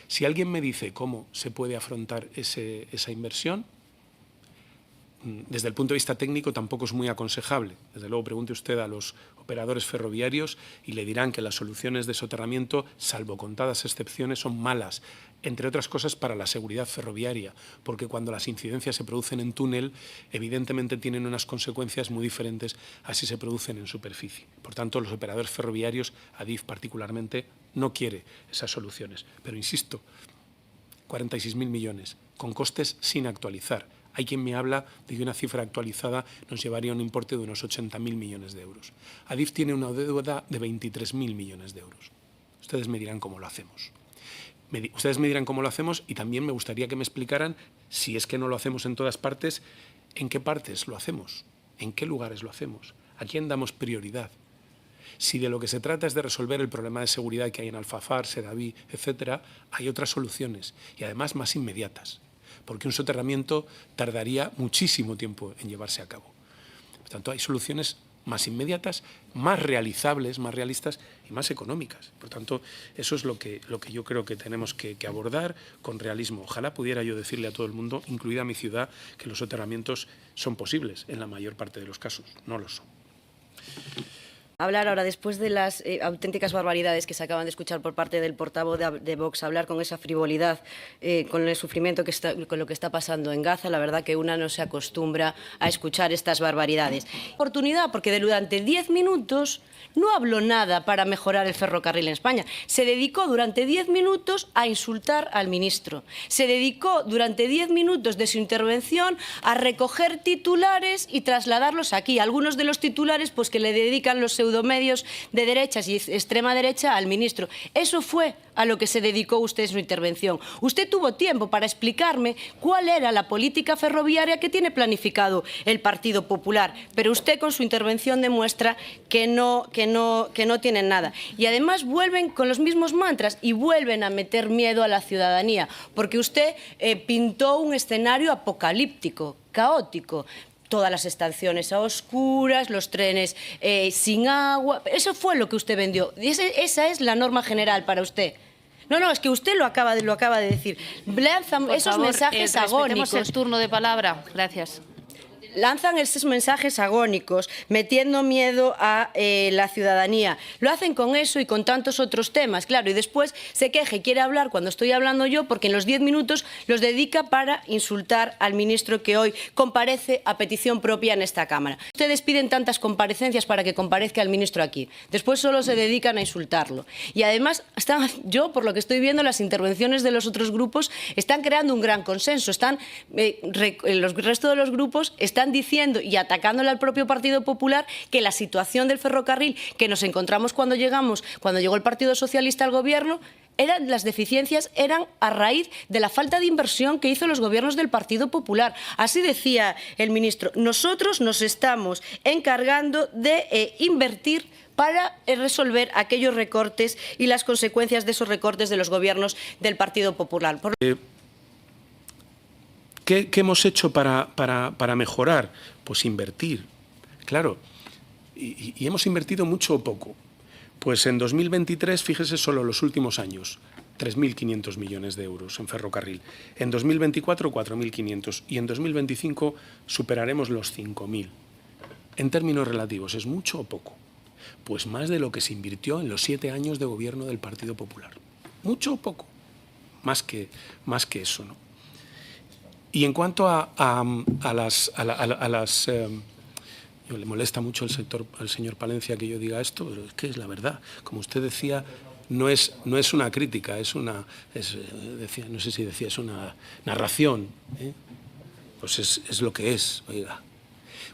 Si alguien me dice cómo se puede afrontar esa inversión, desde el punto de vista técnico tampoco es muy aconsejable. Desde luego pregunte usted a los operadores ferroviarios y le dirán que las soluciones de soterramiento, salvo contadas excepciones, son malas, entre otras cosas para la seguridad ferroviaria, porque cuando las incidencias se producen en túnel, evidentemente tienen unas consecuencias muy diferentes a si se producen en superficie. Por tanto, los operadores ferroviarios, Adif particularmente, no quiere esas soluciones. Pero insisto, 46.000 millones, con costes sin actualizar. Hay quien me habla de que una cifra actualizada nos llevaría a un importe de unos 80.000 millones de euros. Adif tiene una deuda de 23.000 millones de euros. Ustedes me dirán cómo lo hacemos. Ustedes me dirán cómo lo hacemos y también me gustaría que me explicaran, si es que no lo hacemos en todas partes, en qué partes lo hacemos, en qué lugares lo hacemos, a quién damos prioridad. Si de lo que se trata es de resolver el problema de seguridad que hay en Alfafar, Sedaví, etcétera, hay otras soluciones y además más inmediatas, porque un soterramiento tardaría muchísimo tiempo en llevarse a cabo. Por tanto, hay soluciones más inmediatas, más realizables, más realistas y más económicas. Por tanto, eso es lo que yo creo que tenemos que abordar con realismo. Ojalá pudiera yo decirle a todo el mundo, incluida mi ciudad, que los soterramientos son posibles en la mayor parte de los casos. No lo son. Hablar ahora, después de las auténticas barbaridades que se acaban de escuchar por parte del portavoz de Vox, hablar con esa frivolidad, con el sufrimiento con lo que está pasando en Gaza, la verdad que una no se acostumbra a escuchar estas barbaridades. Oportunidad, porque durante 10 minutos no habló nada para mejorar el ferrocarril en España. Se dedicó durante 10 minutos a insultar al ministro. Se dedicó durante 10 minutos de su intervención a recoger titulares y trasladarlos aquí. Algunos de los titulares pues que le dedican los pseudomedios de derechas y extrema derecha al ministro. Eso fue a lo que se dedicó usted en su intervención. Usted tuvo tiempo para explicarme cuál era la política ferroviaria que tiene planificado el Partido Popular, pero usted con su intervención demuestra que no tienen nada. Y además vuelven con los mismos mantras y vuelven a meter miedo a la ciudadanía, porque usted pintó un escenario apocalíptico, caótico. Todas las estaciones a oscuras, los trenes sin agua. Eso fue lo que usted vendió. Esa es la norma general para usted. No, es que usted lo acaba de decir. Lanzan esos mensajes agónicos. Respetemos el turno de palabra. Gracias. Lanzan esos mensajes agónicos, metiendo miedo a la ciudadanía. Lo hacen con eso y con tantos otros temas, claro, y después se queja y quiere hablar cuando estoy hablando yo, porque en los 10 minutos los dedica para insultar al ministro que hoy comparece a petición propia en esta Cámara. Ustedes piden tantas comparecencias para que comparezca el ministro aquí. Después solo se dedican a insultarlo. Y además, yo, por lo que estoy viendo, las intervenciones de los otros grupos están creando un gran consenso. El resto de los grupos están diciendo y atacándole al propio Partido Popular que la situación del ferrocarril que nos encontramos cuando llegó el Partido Socialista al gobierno, las deficiencias eran a raíz de la falta de inversión que hizo los gobiernos del Partido Popular. Así decía el ministro, nosotros nos estamos encargando de invertir para resolver aquellos recortes y las consecuencias de esos recortes de los gobiernos del Partido Popular. ¿Qué hemos hecho para mejorar? Pues invertir, claro. Y hemos invertido mucho o poco. Pues en 2023, fíjese solo los últimos años, 3.500 millones de euros en ferrocarril. En 2024, 4.500. Y en 2025 superaremos los 5.000. En términos relativos, ¿es mucho o poco? Pues más de lo que se invirtió en los 7 años de gobierno del Partido Popular. ¿Mucho o poco? Más que eso, ¿no? Y en cuanto a las le molesta mucho al señor Palencia que yo diga esto, pero es que es la verdad. Como usted decía, no es una crítica, es una narración. Pues es lo que es, oiga.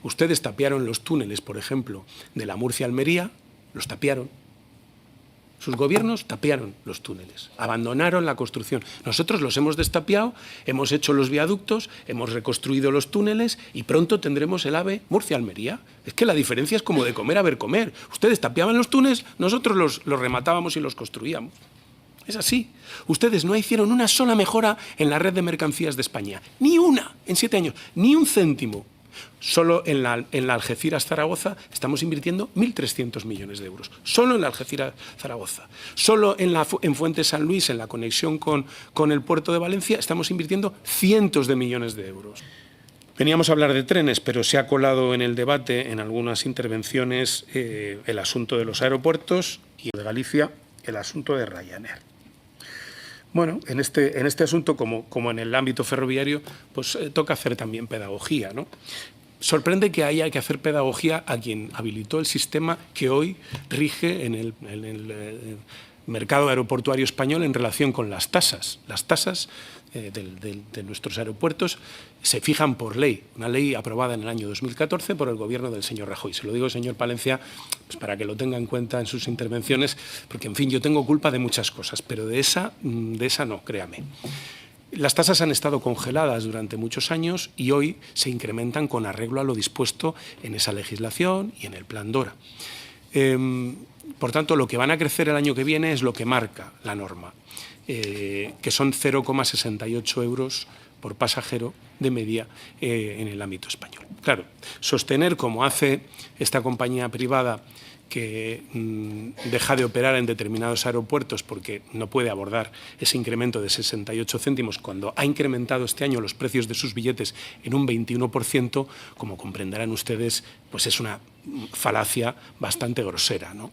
Ustedes tapiaron los túneles, por ejemplo, de la Murcia-Almería, los tapiaron. Sus gobiernos tapiaron los túneles, abandonaron la construcción. Nosotros los hemos destapiado, hemos hecho los viaductos, hemos reconstruido los túneles y pronto tendremos el AVE Murcia-Almería. Es que la diferencia es como de comer a ver comer. Ustedes tapiaban los túneles, nosotros los rematábamos y los construíamos. Es así. Ustedes no hicieron una sola mejora en la red de mercancías de España. Ni una en 7 años, ni un céntimo. Solo en la Algeciras-Zaragoza estamos invirtiendo 1.300 millones de euros. Solo en la Algeciras-Zaragoza. Solo en Fuente San Luis, en la conexión con el puerto de Valencia, estamos invirtiendo cientos de millones de euros. Veníamos a hablar de trenes, pero se ha colado en el debate, en algunas intervenciones, el asunto de los aeropuertos y de Galicia, el asunto de Ryanair. Bueno, en este asunto, como en el ámbito ferroviario, pues toca hacer también pedagogía, ¿no? Sorprende que haya que hacer pedagogía a quien habilitó el sistema que hoy rige en el mercado aeroportuario español en relación con las tasas. Las tasas de nuestros aeropuertos se fijan por ley, una ley aprobada en el año 2014 por el gobierno del señor Rajoy. Se lo digo, señor Palencia, pues para que lo tenga en cuenta en sus intervenciones, porque, en fin, yo tengo culpa de muchas cosas, pero de esa no, créame. Las tasas han estado congeladas durante muchos años y hoy se incrementan con arreglo a lo dispuesto en esa legislación y en el Plan DORA. Por tanto, lo que van a crecer el año que viene es lo que marca la norma, que son 0,68 euros por pasajero de media en el ámbito español. Claro, sostener, como hace esta compañía privada, que deja de operar en determinados aeropuertos porque no puede abordar ese incremento de 68 céntimos cuando ha incrementado este año los precios de sus billetes en un 21%, como comprenderán ustedes, pues es una falacia bastante grosera, ¿no?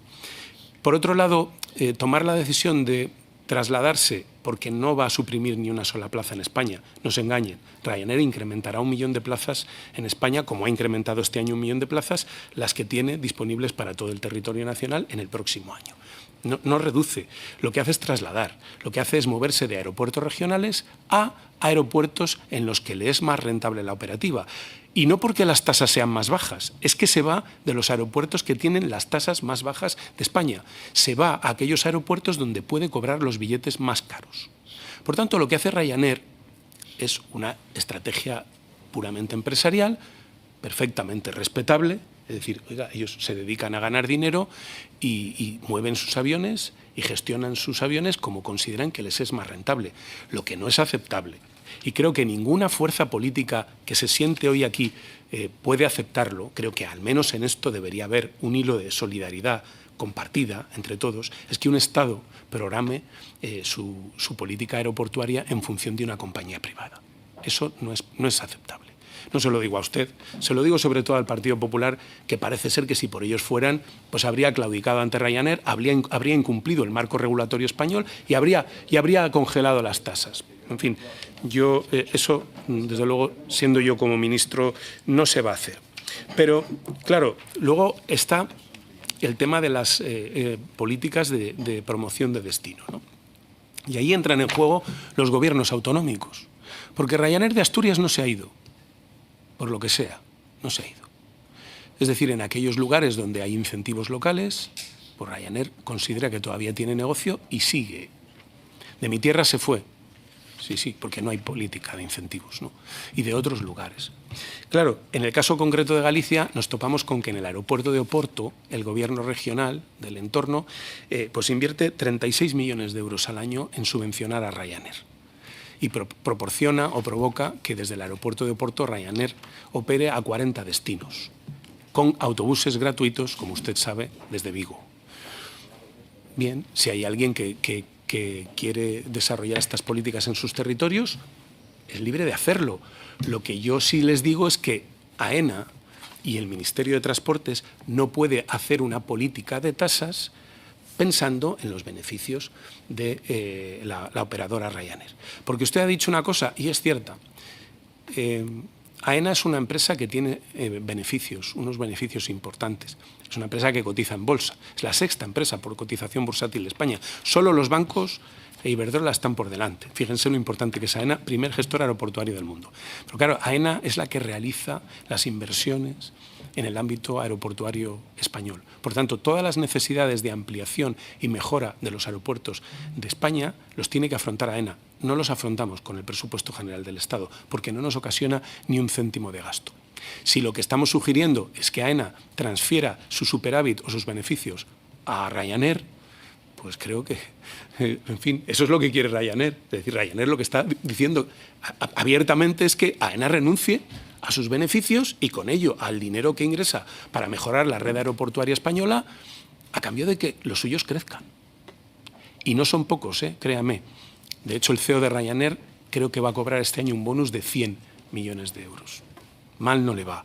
Por otro lado, tomar la decisión de trasladarse, porque no va a suprimir ni una sola plaza en España, no se engañen, Ryanair incrementará 1 millón de plazas en España, como ha incrementado este año 1 millón de plazas, las que tiene disponibles para todo el territorio nacional en el próximo año. no reduce, lo que hace es trasladar, lo que hace es moverse de aeropuertos regionales a aeropuertos en los que le es más rentable la operativa. Y no porque las tasas sean más bajas, es que se va de los aeropuertos que tienen las tasas más bajas de España. Se va a aquellos aeropuertos donde puede cobrar los billetes más caros. Por tanto, lo que hace Ryanair es una estrategia puramente empresarial, perfectamente respetable. Es decir, oiga, ellos se dedican a ganar dinero y mueven sus aviones y gestionan sus aviones como consideran que les es más rentable, lo que no es aceptable. Y creo que ninguna fuerza política que se siente hoy aquí puede aceptarlo. Creo que al menos en esto debería haber un hilo de solidaridad compartida entre todos, es que un Estado programe su política aeroportuaria en función de una compañía privada. Eso no es aceptable. No se lo digo a usted, se lo digo sobre todo al Partido Popular, que parece ser que si por ellos fueran, pues habría claudicado ante Ryanair, habría incumplido el marco regulatorio español y habría congelado las tasas. En fin, eso, desde luego, siendo yo como ministro, no se va a hacer. Pero, claro, luego está el tema de las políticas de promoción de destino, ¿no? Y ahí entran en juego los gobiernos autonómicos, porque Ryanair de Asturias no se ha ido. Por lo que sea, no se ha ido. Es decir, en aquellos lugares donde hay incentivos locales, pues Ryanair considera que todavía tiene negocio y sigue. De mi tierra se fue. Sí, porque no hay política de incentivos, ¿no? Y de otros lugares. Claro, en el caso concreto de Galicia nos topamos con que en el aeropuerto de Oporto, el gobierno regional del entorno, pues invierte 36 millones de euros al año en subvencionar a Ryanair. Y proporciona o provoca que desde el aeropuerto de Oporto Ryanair opere a 40 destinos, con autobuses gratuitos, como usted sabe, desde Vigo. Bien, si hay alguien que quiere desarrollar estas políticas en sus territorios, es libre de hacerlo. Lo que yo sí les digo es que AENA y el Ministerio de Transportes no puede hacer una política de tasas pensando en los beneficios de la operadora Ryanair. Porque usted ha dicho una cosa, y es cierta. AENA es una empresa que tiene unos beneficios importantes. Es una empresa que cotiza en bolsa. Es la sexta empresa por cotización bursátil de España. Solo los bancos e Iberdrola están por delante. Fíjense lo importante que es AENA, primer gestor aeroportuario del mundo. Pero claro, AENA es la que realiza las inversiones en el ámbito aeroportuario español. Por tanto, todas las necesidades de ampliación y mejora de los aeropuertos de España los tiene que afrontar AENA. No los afrontamos con el presupuesto general del Estado, porque no nos ocasiona ni un céntimo de gasto. Si lo que estamos sugiriendo es que AENA transfiera su superávit o sus beneficios a Ryanair, pues creo que, en fin, eso es lo que quiere Ryanair. Es decir, Ryanair lo que está diciendo abiertamente es que AENA renuncie a sus beneficios y con ello al dinero que ingresa para mejorar la red aeroportuaria española, a cambio de que los suyos crezcan. Y no son pocos, créame. De hecho, el CEO de Ryanair creo que va a cobrar este año un bonus de 100 millones de euros. Mal no le va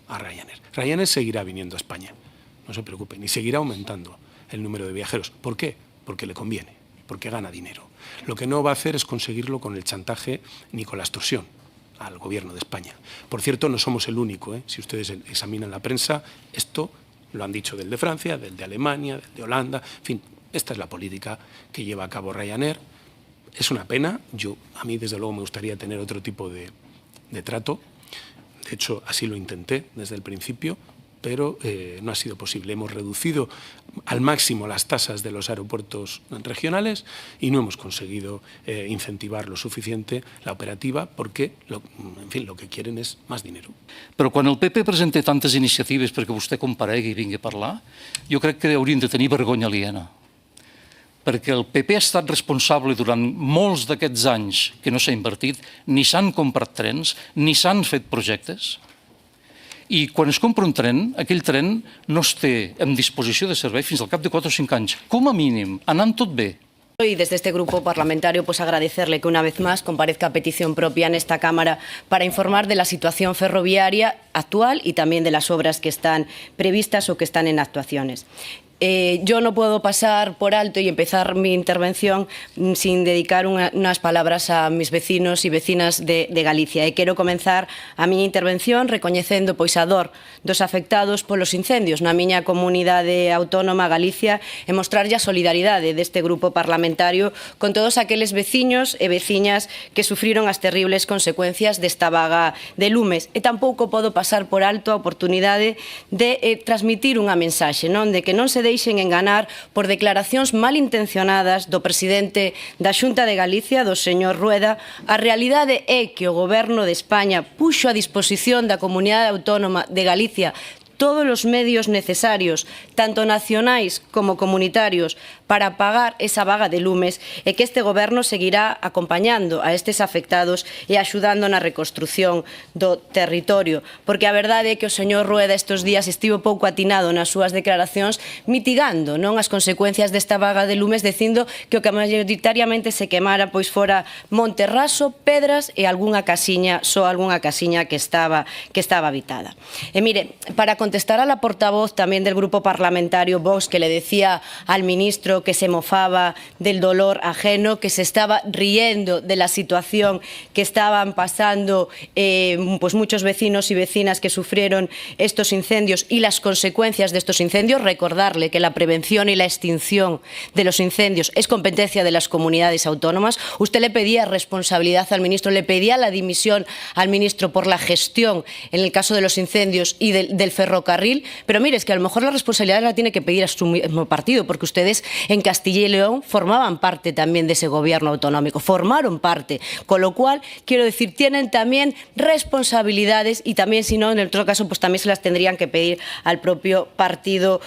a Ryanair. Ryanair seguirá viniendo a España, no se preocupen, y seguirá aumentando el número de viajeros. ¿Por qué? Porque le conviene, porque gana dinero. Lo que no va a hacer es conseguirlo con el chantaje ni con la extorsión al gobierno de España. Por cierto, no somos el único. Si ustedes examinan la prensa, esto lo han dicho del de Francia, del de Alemania, del de Holanda. En fin, esta es la política que lleva a cabo Ryanair. Es una pena. A mí, desde luego, me gustaría tener otro tipo de trato. De hecho, así lo intenté desde el principio, pero no ha sido posible. Hemos reducido al máximo las tasas de los aeropuertos regionales y no hemos conseguido incentivar lo suficiente la operativa porque, en fin, lo que quieren és més dinero. Però quan el PP presenta tantes iniciatives perquè vostè comparegui i vingui a parlar, jo crec que haurien de tenir vergonya aliena. Perquè el PP ha estat responsable durant molts d'aquests anys que no s'ha invertit, ni s'han comprat trens, ni s'han fet projectes. I quan es compra un tren, aquell tren no es té en disposició de servei fins al cap de 4 o 5 anys. Com a mínim, anant tot bé. Y desde este grupo parlamentario, pues agradecerle que una vez más comparezca a petición propia en esta Cámara para informar de la situación ferroviaria actual y también de las obras que están previstas o que están en actuaciones. yo no puedo pasar por alto y empezar mi intervención sin dedicar unas palabras a mis vecinos e vecinas de Galicia. E quero comenzar a miña intervención recoñecendo pois a dor dos afectados polos incendios na miña comunidade autónoma Galicia e mostrarlle a solidaridade deste grupo parlamentario con todos aqueles veciños e veciñas que sufriron as terribles consecuencias desta vaga de lumes. E tampouco podo pasar por alto a oportunidade de transmitir unha mensaxe, non? De que non se deixen enganar por declaracións malintencionadas do presidente da Xunta de Galicia, do señor Rueda. A realidade é que o Goberno de España puxo a disposición da Comunidade Autónoma de Galicia todos os medios necesarios, tanto nacionais como comunitarios, para pagar esa vaga de lumes e que este Goberno seguirá acompañando a estes afectados e axudando na reconstrución do territorio. Porque a verdade é que o señor Rueda estes días estivo pouco atinado nas súas declaracións mitigando non as consecuencias desta vaga de lumes, dicindo que o que maioritariamente se quemara pois fora Monterraso, Pedras e algunha casiña, só algunha casiña que estaba habitada. E mire, para contestar a la portavoz tamén del grupo parlamentario Vox, que le decía al ministro que se mofaba del dolor ajeno, que se estaba riendo de la situación que estaban pasando pues muchos vecinos y vecinas que sufrieron estos incendios y las consecuencias de estos incendios, recordarle que la prevención y la extinción de los incendios es competencia de las comunidades autónomas. Usted le pedía responsabilidad al ministro, le pedía la dimisión al ministro por la gestión en el caso de los incendios y del ferrocarril, pero mire, es que a lo mejor la responsabilidad la tiene que pedir a su mismo partido, porque ustedes en Castilla y León formaban parte también de ese gobierno autonómico, formaron parte, con lo cual, quiero decir, tienen también responsabilidades y también, si no, en el otro caso, pues también se las tendrían que pedir al propio Partido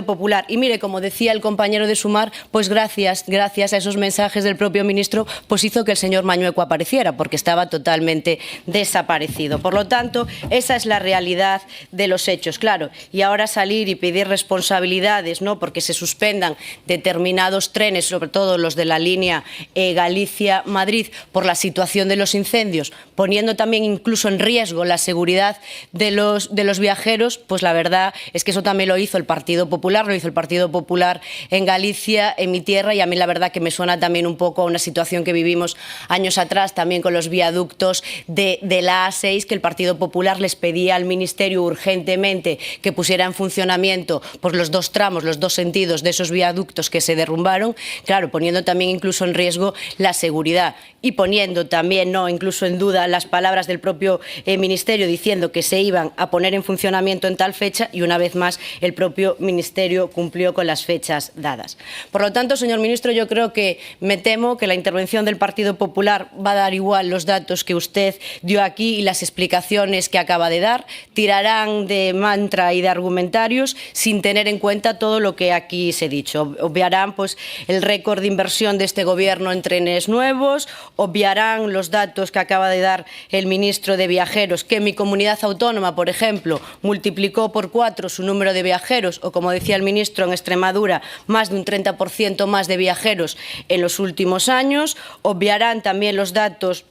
Popular. Y mire, como decía el compañero de Sumar, pues gracias a esos mensajes del propio ministro, pues hizo que el señor Mañueco apareciera, porque estaba totalmente desaparecido. Por lo tanto, esa es la realidad de los hechos, claro. Y ahora salir y pedir responsabilidades, ¿no?, porque se suspendan determinados trenes, sobre todo los de la línea Galicia-Madrid, por la situación de los incendios, poniendo también incluso en riesgo la seguridad de los viajeros, pues la verdad es que eso también lo hizo el Partido Popular, en Galicia, en mi tierra, y a mí la verdad que me suena también un poco a una situación que vivimos años atrás también con los viaductos de la A6, que el Partido Popular les pedía al Ministerio urgentemente que pusiera en funcionamiento pues los dos tramos, los dos sentidos de esos viaductos que se derrumbaron, claro, poniendo también incluso en riesgo la seguridad y poniendo también, no, incluso en duda las palabras del propio Ministerio diciendo que se iban a poner en funcionamiento en tal fecha, y una vez más el propio Ministerio cumplió con las fechas dadas. Por lo tanto, señor ministro, yo creo que me temo que la intervención del Partido Popular va a dar igual los datos que usted dio aquí y las explicaciones que acaba de dar, tirarán de mantra y de argumentarios sin tener en cuenta todo lo que aquí se ha dicho. Obviarán pues el récord de inversión de este gobierno en trenes nuevos, obviarán los datos que acaba de dar el ministro de Viajeros, que en mi comunidad autónoma, por ejemplo, multiplicó por 4 su número de viajeros, o como decía el ministro, en Extremadura, más de un 30% más de viajeros en los últimos años. Obviarán también los datos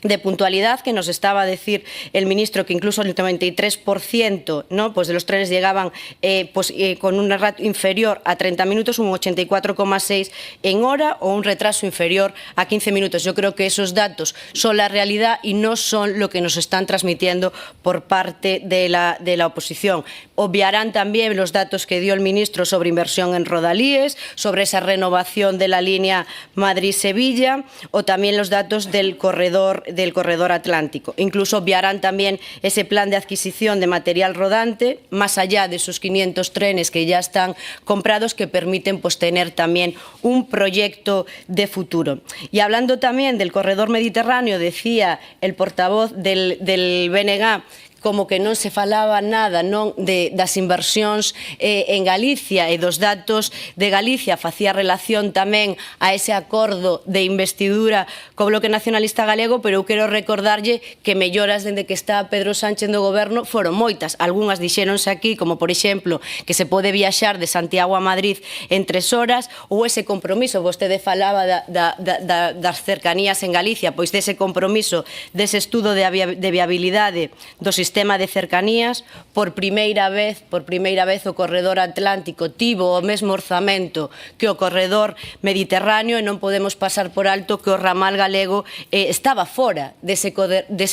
de puntualidad, que nos estaba a decir el ministro que incluso el 93%, ¿no?, pues de los trenes llegaban con un ratio inferior a 30 minutos, un 84,6 en hora, o un retraso inferior a 15 minutos. Yo creo que esos datos son la realidad y no son lo que nos están transmitiendo por parte de la oposición. Obviarán también los datos que dio el ministro sobre inversión en rodalíes, sobre esa renovación de la línea Madrid-Sevilla, o también los datos del corredor atlántico. Incluso obviarán también ese plan de adquisición de material rodante, más allá de esos 500 trenes que ya están comprados, que permiten pues tener también un proyecto de futuro. Y hablando también del corredor mediterráneo, decía el portavoz del BNG como que non se falaba nada non das inversións en Galicia, e dos datos de Galicia. Facía relación tamén a ese acordo de investidura co Bloque Nacionalista Galego, pero eu quero recordarlle que melloras dende que está Pedro Sánchez no goberno foron moitas. Algúnas dixéronse aquí, como por exemplo que se pode viaxar de Santiago a Madrid en 3 horas, ou ese compromiso, vostede falaba das cercanías en Galicia, pois dese compromiso, dese estudo de viabilidade do sistema sistema de cercanías, por primeira vez o corredor atlántico tivo o mesmo orzamento que o corredor mediterráneo e non podemos pasar por alto que o ramal galego estaba fora dese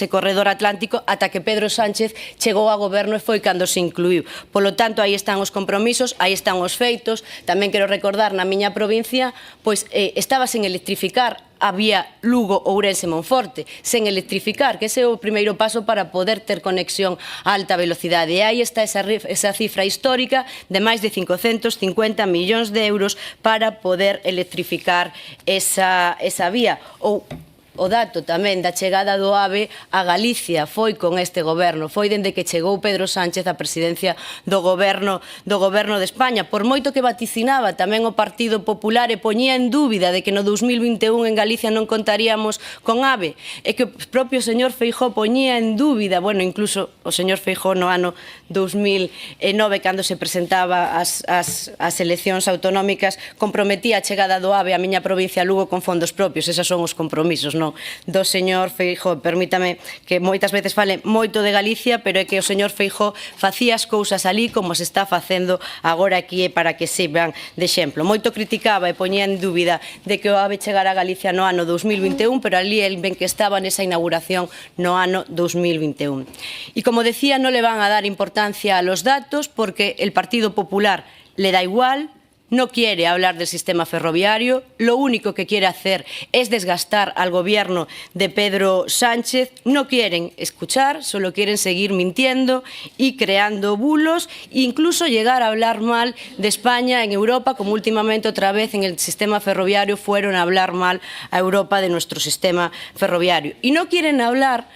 corredor atlántico ata que Pedro Sánchez chegou ao goberno e foi cando se incluiu. Polo tanto, aí están os compromisos, aí están os feitos. Tamén quero recordar, na miña provincia, pois estaba sen electrificar a vía Lugo-Ourense-Monforte, sen electrificar, que ese é o primeiro paso para poder ter conexión a alta velocidade. E aí está esa cifra histórica de máis de 550 millóns de euros para poder electrificar esa vía. Ou o dato tamén da chegada do AVE a Galicia foi con este goberno, foi dende que chegou Pedro Sánchez á presidencia do goberno de España. Por moito que vaticinaba tamén o Partido Popular e poñía en dúbida de que no 2021 en Galicia non contaríamos con AVE, e que o propio señor Feijóo poñía en dúbida, bueno, incluso o señor Feijóo no ano 2009, cando se presentaba as eleccións autonómicas, comprometía a chegada do AVE á miña provincia Lugo con fondos propios. Esos son os compromisos do señor Feijóo. Permítame que moitas veces fale moito de Galicia, pero é que o señor Feijóo facía as cousas ali como se está facendo agora aquí, para que se vean de exemplo. Moito criticaba e poñía en dúbida de que o AVE chegara a Galicia no ano 2021, pero ali el ben que estaba nesa inauguración no ano 2021. E como decía, non le van a dar importancia a los datos porque el Partido Popular le da igual, no quiere hablar del sistema ferroviario, lo único que quiere hacer es desgastar al gobierno de Pedro Sánchez, no quieren escuchar, solo quieren seguir mintiendo y creando bulos, e incluso llegar a hablar mal de España en Europa, como últimamente otra vez en el sistema ferroviario fueron a hablar mal a Europa de nuestro sistema ferroviario. Y no quieren hablar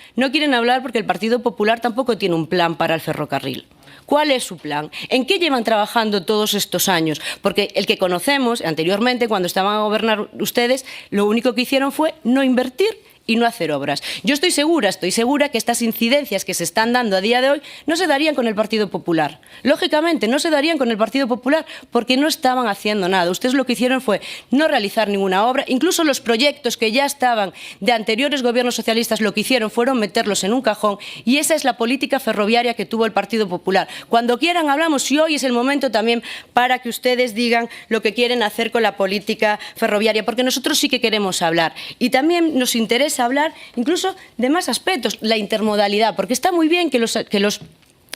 porque el Partido Popular tampoco tiene un plan para el ferrocarril. ¿Cuál es su plan? ¿En qué llevan trabajando todos estos años? Porque el que conocemos anteriormente, cuando estaban a gobernar ustedes, lo único que hicieron fue no invertir y no hacer obras. Yo estoy segura que estas incidencias que se están dando a día de hoy no se darían con el Partido Popular. Lógicamente, no se darían con el Partido Popular porque no estaban haciendo nada. Ustedes lo que hicieron fue no realizar ninguna obra. Incluso los proyectos que ya estaban de anteriores gobiernos socialistas, lo que hicieron fueron meterlos en un cajón, y esa es la política ferroviaria que tuvo el Partido Popular. Cuando quieran hablamos, y hoy es el momento también para que ustedes digan lo que quieren hacer con la política ferroviaria, porque nosotros sí que queremos hablar. Y también nos interesa hablar incluso de más aspectos, la intermodalidad, porque está muy bien que los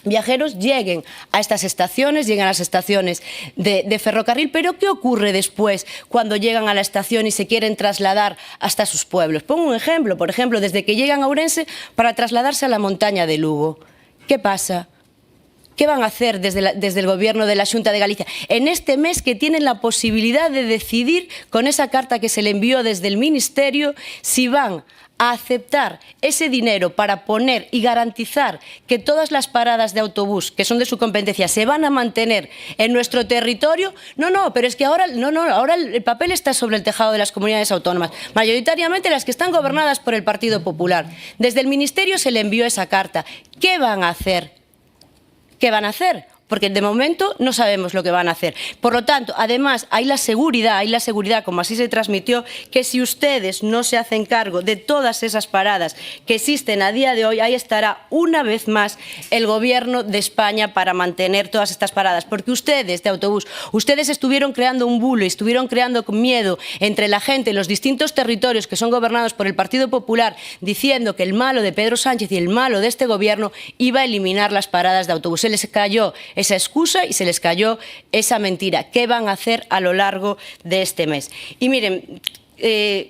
viajeros lleguen a estas estaciones, lleguen a las estaciones de ferrocarril, pero ¿qué ocurre después cuando llegan a la estación y se quieren trasladar hasta sus pueblos? Pongo un ejemplo, por ejemplo, desde que llegan a Ourense para trasladarse a la montaña de Lugo. ¿Qué pasa? ¿Qué van a hacer desde el Gobierno de la Xunta de Galicia en este mes que tienen la posibilidad de decidir, con esa carta que se le envió desde el Ministerio, si van a aceptar ese dinero para poner y garantizar que todas las paradas de autobús que son de su competencia se van a mantener en nuestro territorio? No, pero es que ahora el papel está sobre el tejado de las comunidades autónomas, mayoritariamente las que están gobernadas por el Partido Popular. Desde el Ministerio se le envió esa carta. ¿Qué van a hacer? ¿Qué van a hacer? Porque de momento no sabemos lo que van a hacer. Por lo tanto, además, hay la seguridad, como así se transmitió, que si ustedes no se hacen cargo de todas esas paradas que existen a día de hoy, ahí estará una vez más el Gobierno de España para mantener todas estas paradas. Porque ustedes, de autobús, ustedes estuvieron creando un bulo y estuvieron creando miedo entre la gente en los distintos territorios que son gobernados por el Partido Popular, diciendo que el malo de Pedro Sánchez y el malo de este Gobierno iba a eliminar las paradas de autobús. Se les cayó esa excusa y se les cayó esa mentira. ¿Qué van a hacer a lo largo de este mes? Y miren,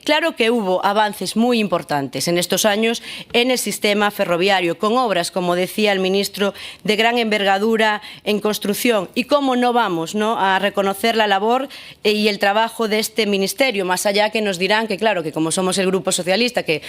claro que hubo avances muy importantes en estos años en el sistema ferroviario, con obras, como decía el ministro, de gran envergadura en construcción. Y cómo no vamos a reconocer la labor y el trabajo de este ministerio, más allá que nos dirán que, claro, que como somos el Grupo Socialista, que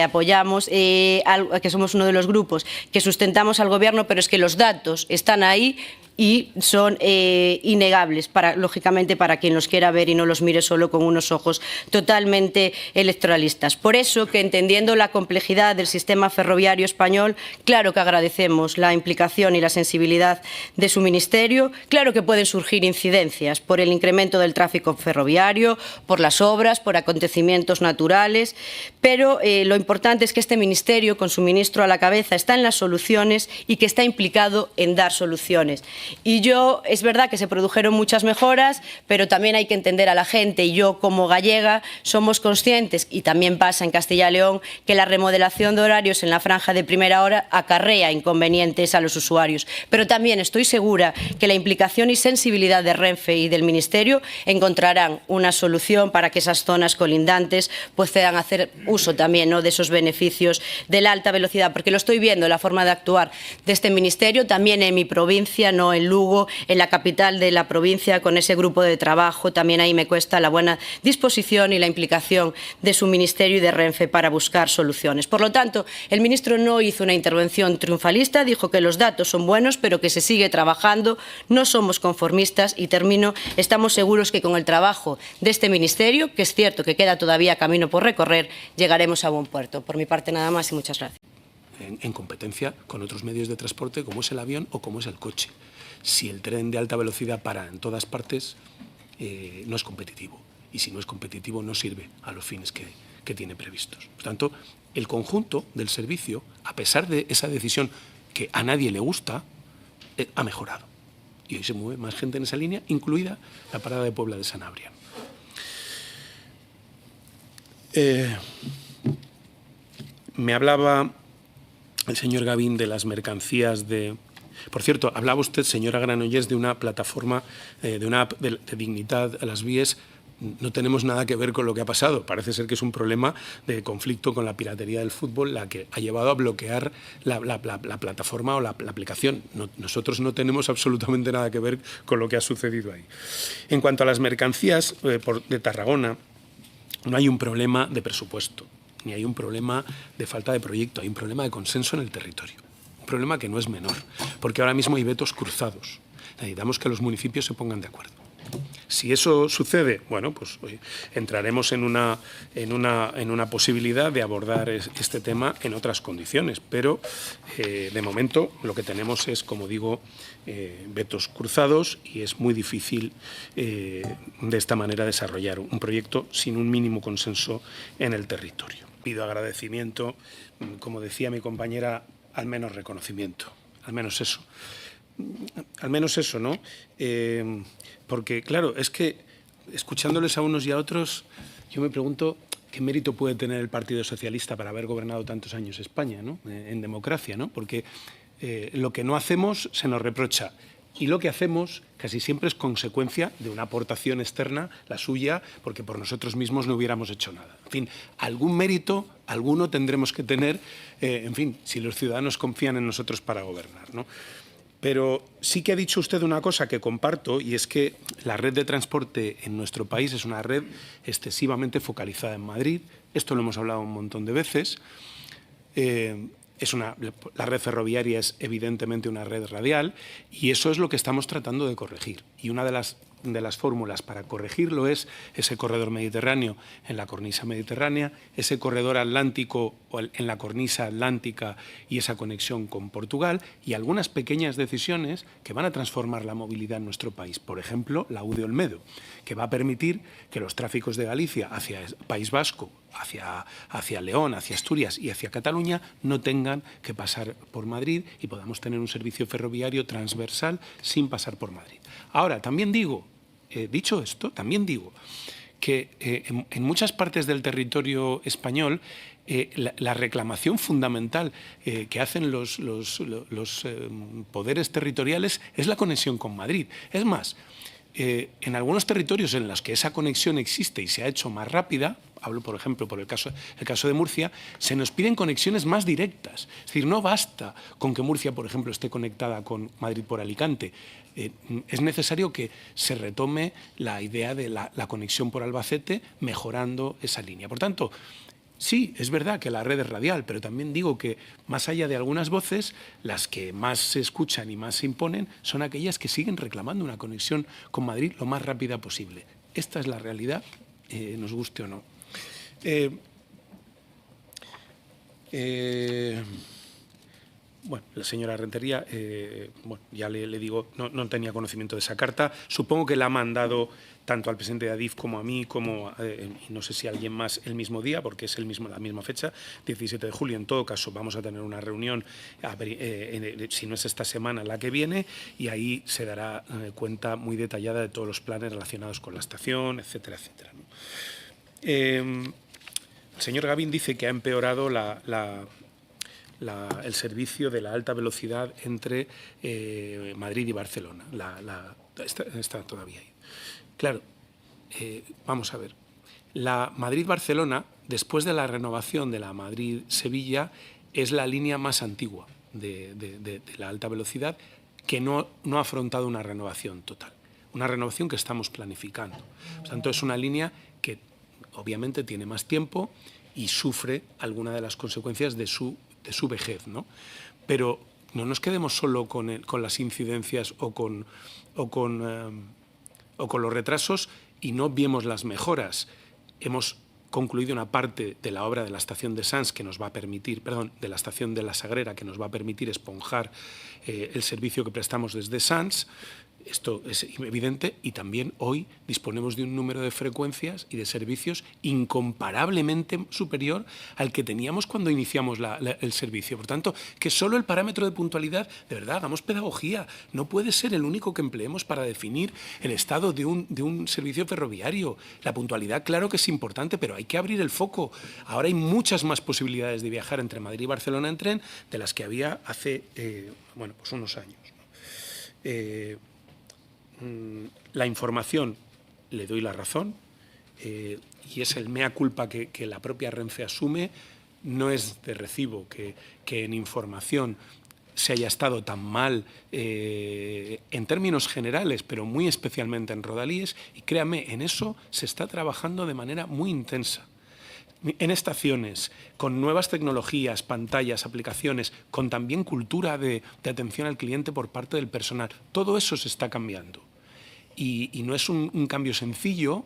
apoyamos, que somos uno de los grupos que sustentamos al Gobierno, pero es que los datos están ahí. y son innegables, lógicamente, para quien los quiera ver y no los mire solo con unos ojos totalmente electoralistas. Por eso que, entendiendo la complejidad del sistema ferroviario español, claro que agradecemos la implicación y la sensibilidad de su ministerio. Claro que pueden surgir incidencias por el incremento del tráfico ferroviario, por las obras, por acontecimientos naturales, pero lo importante es que este ministerio, con su ministro a la cabeza, está en las soluciones y que está implicado en dar soluciones. Y es verdad que se produjeron muchas mejoras, pero también hay que entender a la gente, y yo como gallega somos conscientes, y también pasa en Castilla y León, que la remodelación de horarios en la franja de primera hora acarrea inconvenientes a los usuarios. Pero también estoy segura que la implicación y sensibilidad de Renfe y del Ministerio encontrarán una solución para que esas zonas colindantes puedan hacer uso también, ¿no?, de esos beneficios de la alta velocidad, porque lo estoy viendo, la forma de actuar de este Ministerio, también en mi provincia, no en Lugo, en la capital de la provincia, con ese grupo de trabajo. También ahí me cuesta la buena disposición y la implicación de su Ministerio y de Renfe para buscar soluciones. Por lo tanto, el ministro no hizo una intervención triunfalista, dijo que los datos son buenos, pero que se sigue trabajando, no somos conformistas y termino, estamos seguros que con el trabajo de este Ministerio, que es cierto que queda todavía camino por recorrer, llegaremos a buen puerto. Por mi parte nada más y muchas gracias. En competencia con otros medios de transporte como es el avión o como es el coche. Si el tren de alta velocidad para en todas partes, no es competitivo. Y si no es competitivo, no sirve a los fines que tiene previstos. Por tanto, el conjunto del servicio, a pesar de esa decisión que a nadie le gusta, ha mejorado. Y hoy se mueve más gente en esa línea, incluida la parada de Puebla de Sanabria. Me hablaba el señor Gavín de las mercancías de... Por cierto, hablaba usted, señora Granollers, de una plataforma, de una app de Dignidad a las vías. No tenemos nada que ver con lo que ha pasado. Parece ser que es un problema de conflicto con la piratería del fútbol la que ha llevado a bloquear la plataforma o la aplicación. Nosotros no tenemos absolutamente nada que ver con lo que ha sucedido ahí. En cuanto a las mercancías de Tarragona, no hay un problema de presupuesto, ni hay un problema de falta de proyecto, hay un problema de consenso en el territorio. Un problema que no es menor, porque ahora mismo hay vetos cruzados. Necesitamos que los municipios se pongan de acuerdo. Si eso sucede, bueno, pues entraremos en una posibilidad de abordar este tema en otras condiciones, pero de momento lo que tenemos es, como digo, vetos cruzados y es muy difícil de esta manera desarrollar un proyecto sin un mínimo consenso en el territorio. Pido agradecimiento, como decía mi compañera, al menos reconocimiento, al menos eso. Al menos eso, ¿no? Porque, claro, es que escuchándoles a unos y a otros, yo me pregunto qué mérito puede tener el Partido Socialista para haber gobernado tantos años España, ¿no?, en democracia, ¿no? Porque lo que no hacemos se nos reprocha y lo que hacemos casi siempre es consecuencia de una aportación externa, la suya, porque por nosotros mismos no hubiéramos hecho nada. En fin, algún mérito, alguno tendremos que tener, en fin, si los ciudadanos confían en nosotros para gobernar, ¿no? Pero sí que ha dicho usted una cosa que comparto, y es que la red de transporte en nuestro país es una red excesivamente focalizada en Madrid. Esto lo hemos hablado un montón de veces. La red ferroviaria es evidentemente una red radial y eso es lo que estamos tratando de corregir. Y una de las fórmulas para corregirlo es ese corredor mediterráneo en la cornisa mediterránea, ese corredor atlántico en la cornisa atlántica y esa conexión con Portugal y algunas pequeñas decisiones que van a transformar la movilidad en nuestro país. Por ejemplo, la U de Olmedo, que va a permitir que los tráficos de Galicia hacia el País Vasco, hacia León, hacia Asturias y hacia Cataluña no tengan que pasar por Madrid y podamos tener un servicio ferroviario transversal sin pasar por Madrid. Ahora, también digo, dicho esto, también digo que en muchas partes del territorio español la reclamación fundamental que hacen los poderes territoriales es la conexión con Madrid. Es más, en algunos territorios en los que esa conexión existe y se ha hecho más rápida, hablo por ejemplo por el caso de Murcia, se nos piden conexiones más directas. Es decir, no basta con que Murcia, por ejemplo, esté conectada con Madrid por Alicante. Es necesario que se retome la idea de la conexión por Albacete, mejorando esa línea. Por tanto, Sí, es verdad que la red es radial, pero también digo que más allá de algunas voces, las que más se escuchan y más se imponen son aquellas que siguen reclamando una conexión con Madrid lo más rápida posible. Esta es la realidad, nos guste o no. Bueno, la señora Rentería, bueno, ya le digo, no tenía conocimiento de esa carta. Supongo que la ha mandado tanto al presidente de Adif como a mí, como y no sé si a alguien más el mismo día, porque es la misma fecha, 17 de julio. En todo caso, vamos a tener una reunión, si no es esta semana, la que viene, y ahí se dará cuenta muy detallada de todos los planes relacionados con la estación, etcétera, etcétera, ¿no? El señor Gavín dice que ha empeorado el servicio de la alta velocidad entre Madrid y Barcelona. Está todavía ahí. Claro, vamos a ver. La Madrid-Barcelona, después de la renovación de la Madrid-Sevilla, es la línea más antigua de la alta velocidad que no ha afrontado una renovación total. Una renovación que estamos planificando. Por tanto, es una línea que obviamente tiene más tiempo y sufre alguna de las consecuencias de su vejez, ¿no? Pero no nos quedemos solo con las incidencias o con los retrasos y no viemos las mejoras. Hemos concluido una parte de la obra de la estación de Sants que nos va a permitir, de la estación de La Sagrera, que nos va a permitir esponjar el servicio que prestamos desde Sants. Esto es evidente, y también hoy disponemos de un número de frecuencias y de servicios incomparablemente superior al que teníamos cuando iniciamos el servicio. Por tanto, que solo el parámetro de puntualidad, de verdad, hagamos pedagogía. No puede ser el único que empleemos para definir el estado de un servicio ferroviario. La puntualidad, claro que es importante, pero hay que abrir el foco. Ahora hay muchas más posibilidades de viajar entre Madrid y Barcelona en tren de las que había hace pues unos años, ¿no? La información, le doy la razón, y es el mea culpa que la propia Renfe asume. No es de recibo que en información se haya estado tan mal en términos generales, pero muy especialmente en Rodalíes, y créame, en eso se está trabajando de manera muy intensa. En estaciones, con nuevas tecnologías, pantallas, aplicaciones, con también cultura de atención al cliente por parte del personal. Todo eso se está cambiando. Y no es un cambio sencillo,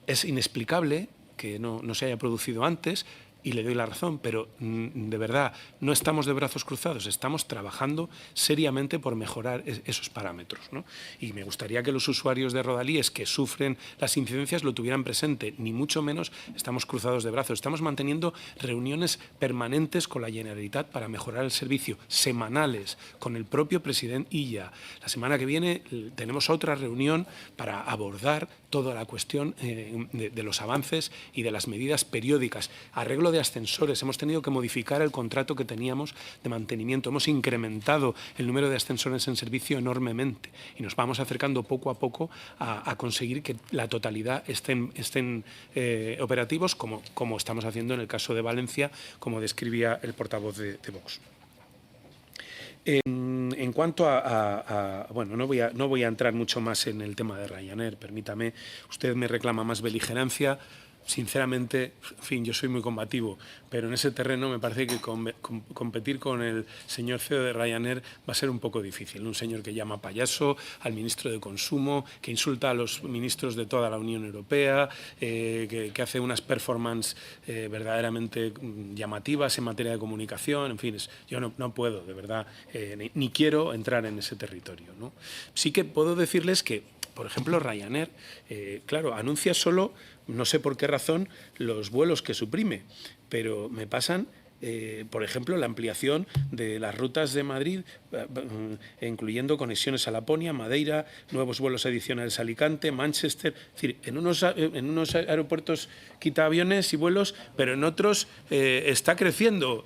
es inexplicable que no se haya producido antes, y le doy la razón, pero de verdad no estamos de brazos cruzados, estamos trabajando seriamente por mejorar esos parámetros, ¿no? Y me gustaría que los usuarios de Rodalíes que sufren las incidencias lo tuvieran presente, ni mucho menos estamos cruzados de brazos. Estamos manteniendo reuniones permanentes con la Generalitat para mejorar el servicio, semanales, con el propio presidente Illa. La semana que viene tenemos otra reunión para abordar toda la cuestión de los avances y de las medidas periódicas. Arreglo de ascensores. Hemos tenido que modificar el contrato que teníamos de mantenimiento. Hemos incrementado el número de ascensores en servicio enormemente y nos vamos acercando poco a poco a conseguir que la totalidad estén operativos, como estamos haciendo en el caso de Valencia, como describía el portavoz de Vox. En cuanto bueno, no voy a entrar mucho más en el tema de Ryanair, permítame. Usted me reclama más beligerancia. Sinceramente, en fin, yo soy muy combativo, pero en ese terreno me parece que competir con el señor CEO de Ryanair va a ser un poco difícil. Un señor que llama payaso al ministro de Consumo, que insulta a los ministros de toda la Unión Europea, que hace unas performances verdaderamente llamativas en materia de comunicación. En fin, yo no puedo, de verdad, ni quiero entrar en ese territorio, ¿no? Sí que puedo decirles que, por ejemplo, Ryanair, claro, anuncia solo, no sé por qué razón, los vuelos que suprime, pero me pasan, por ejemplo, la ampliación de las rutas de Madrid, incluyendo conexiones a Laponia, Madeira, nuevos vuelos adicionales a Alicante, Manchester. Es decir, en unos aeropuertos quita aviones y vuelos, pero en otros está creciendo.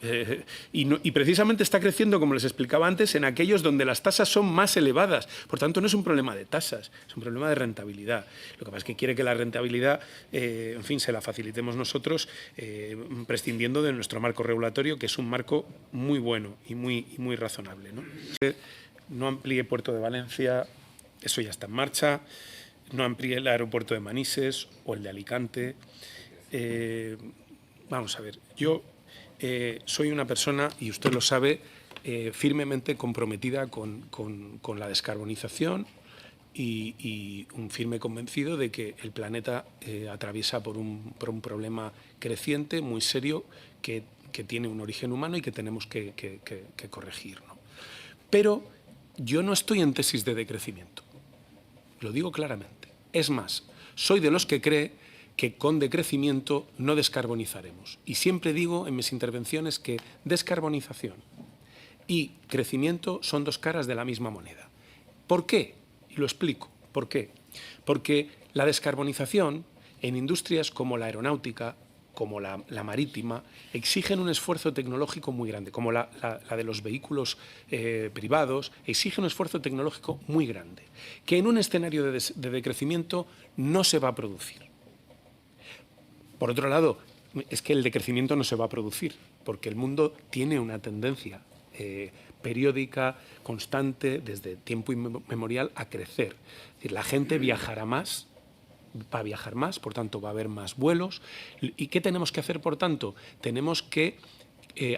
Y precisamente está creciendo, como les explicaba antes, en aquellos donde las tasas son más elevadas. Por tanto, no es un problema de tasas, es un problema de rentabilidad. Lo que pasa es que quiere que la rentabilidad, en fin, se la facilitemos nosotros, prescindiendo de nuestro marco regulatorio, que es un marco muy bueno y muy razonable, ¿no? No amplíe Puerto de Valencia, eso ya está en marcha. No amplíe el aeropuerto de Manises o el de Alicante. Vamos a ver, yo soy una persona, y usted lo sabe, firmemente comprometida con la descarbonización y un firme convencido de que el planeta atraviesa por un problema creciente, muy serio, que tiene un origen humano y que tenemos que corregir, ¿no? Pero yo no estoy en tesis de decrecimiento, lo digo claramente. Es más, soy de los que cree que con decrecimiento no descarbonizaremos. Y siempre digo en mis intervenciones que descarbonización y crecimiento son dos caras de la misma moneda. ¿Por qué? Y lo explico. ¿Por qué? Porque la descarbonización en industrias como la aeronáutica, como la marítima, exigen un esfuerzo tecnológico muy grande, como la de los vehículos privados, exige un esfuerzo tecnológico muy grande, que en un escenario de decrecimiento no se va a producir. Por otro lado, es que el decrecimiento no se va a producir, porque el mundo tiene una tendencia periódica, constante, desde tiempo inmemorial, a crecer. Es decir, la gente viajará más, va a viajar más, por tanto va a haber más vuelos. ¿Y qué tenemos que hacer, por tanto? Tenemos que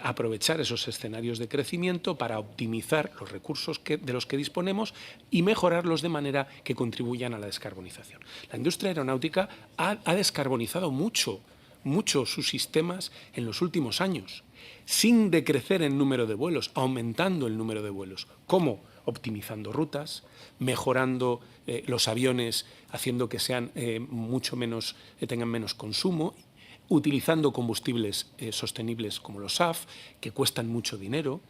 aprovechar esos escenarios de crecimiento para optimizar los recursos de los que disponemos y mejorarlos de manera que contribuyan a la descarbonización. La industria aeronáutica ha descarbonizado mucho sus sistemas en los últimos años, sin decrecer en número de vuelos, aumentando el número de vuelos. ¿Cómo? Optimizando rutas, mejorando los aviones, haciendo que sean tengan menos consumo, utilizando combustibles sostenibles como los SAF, que cuestan mucho dinero.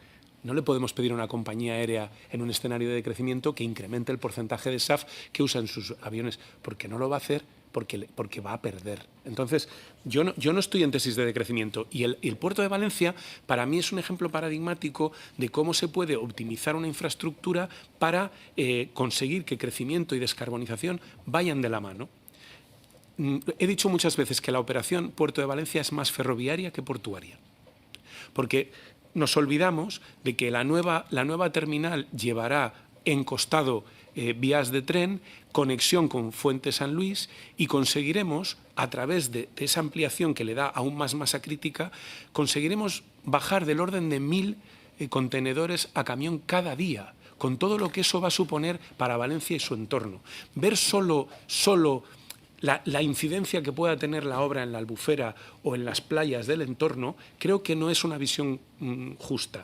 No le podemos pedir a una compañía aérea en un escenario de crecimiento que incremente el porcentaje de SAF que usa en sus aviones, porque no lo va a hacer, porque va a perder. Entonces, yo no estoy en tesis de decrecimiento, y el puerto de Valencia para mí es un ejemplo paradigmático de cómo se puede optimizar una infraestructura para conseguir que crecimiento y descarbonización vayan de la mano. He dicho muchas veces que la operación Puerto de Valencia es más ferroviaria que portuaria, porque nos olvidamos de que la nueva terminal llevará encostado vías de tren, conexión con Fuente San Luis, y conseguiremos, a través de esa ampliación que le da aún más masa crítica, conseguiremos bajar del orden de 1000 contenedores a camión cada día, con todo lo que eso va a suponer para Valencia y su entorno. Ver solo la incidencia que pueda tener la obra en la Albufera o en las playas del entorno, creo que no es una visión justa.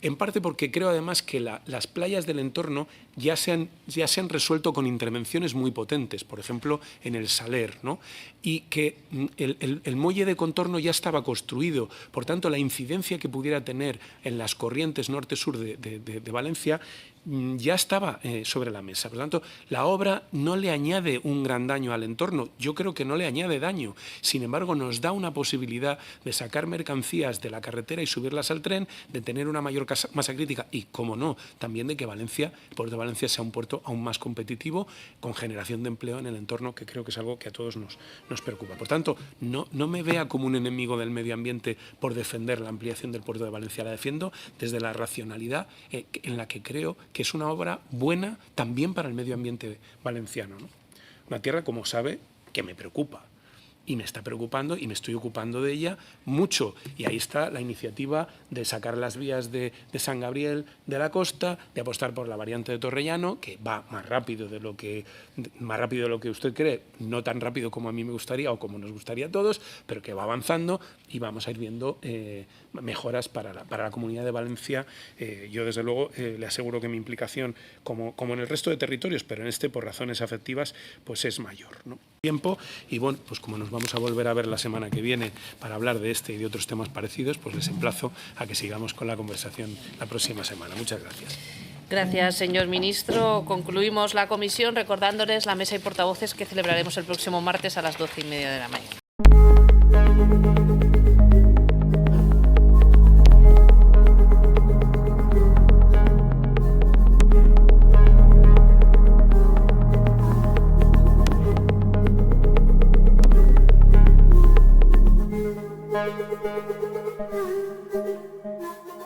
En parte porque creo además que las playas del entorno ya se han resuelto con intervenciones muy potentes, por ejemplo en el Saler, ¿no? Y que el muelle de contorno ya estaba construido, por tanto la incidencia que pudiera tener en las corrientes norte-sur de Valencia ya estaba sobre la mesa. Por lo tanto, la obra no le añade un gran daño al entorno, yo creo que no le añade daño, sin embargo nos da una posibilidad de sacar mercancías de la carretera y subirlas al tren, de tener una mayor masa crítica y, como no, también de que Valencia, el puerto de Valencia, sea un puerto aún más competitivo, con generación de empleo en el entorno, que creo que es algo que a todos nos preocupa. Por tanto, no me vea como un enemigo del medio ambiente por defender la ampliación del puerto de Valencia, la defiendo desde la racionalidad en la que creo que es una obra buena también para el medio ambiente valenciano, ¿no? Una tierra, como sabe, que me preocupa. Y me está preocupando y me estoy ocupando de ella mucho. Y ahí está la iniciativa de sacar las vías de San Gabriel de la Costa, de apostar por la variante de Torrellano, que va más rápido de lo que usted cree, no tan rápido como a mí me gustaría o como nos gustaría a todos, pero que va avanzando y vamos a ir viendo mejoras para la Comunidad de Valencia. Yo, desde luego, le aseguro que mi implicación, como en el resto de territorios, pero en este, por razones afectivas, pues es mayor, ¿no? Tiempo, y bueno, pues como nos vamos a volver a ver la semana que viene para hablar de este y de otros temas parecidos, pues les emplazo a que sigamos con la conversación la próxima semana. Muchas gracias. Gracias, señor ministro. Concluimos la comisión recordándoles la mesa y portavoces que celebraremos el próximo martes a las 12:30 de la mañana.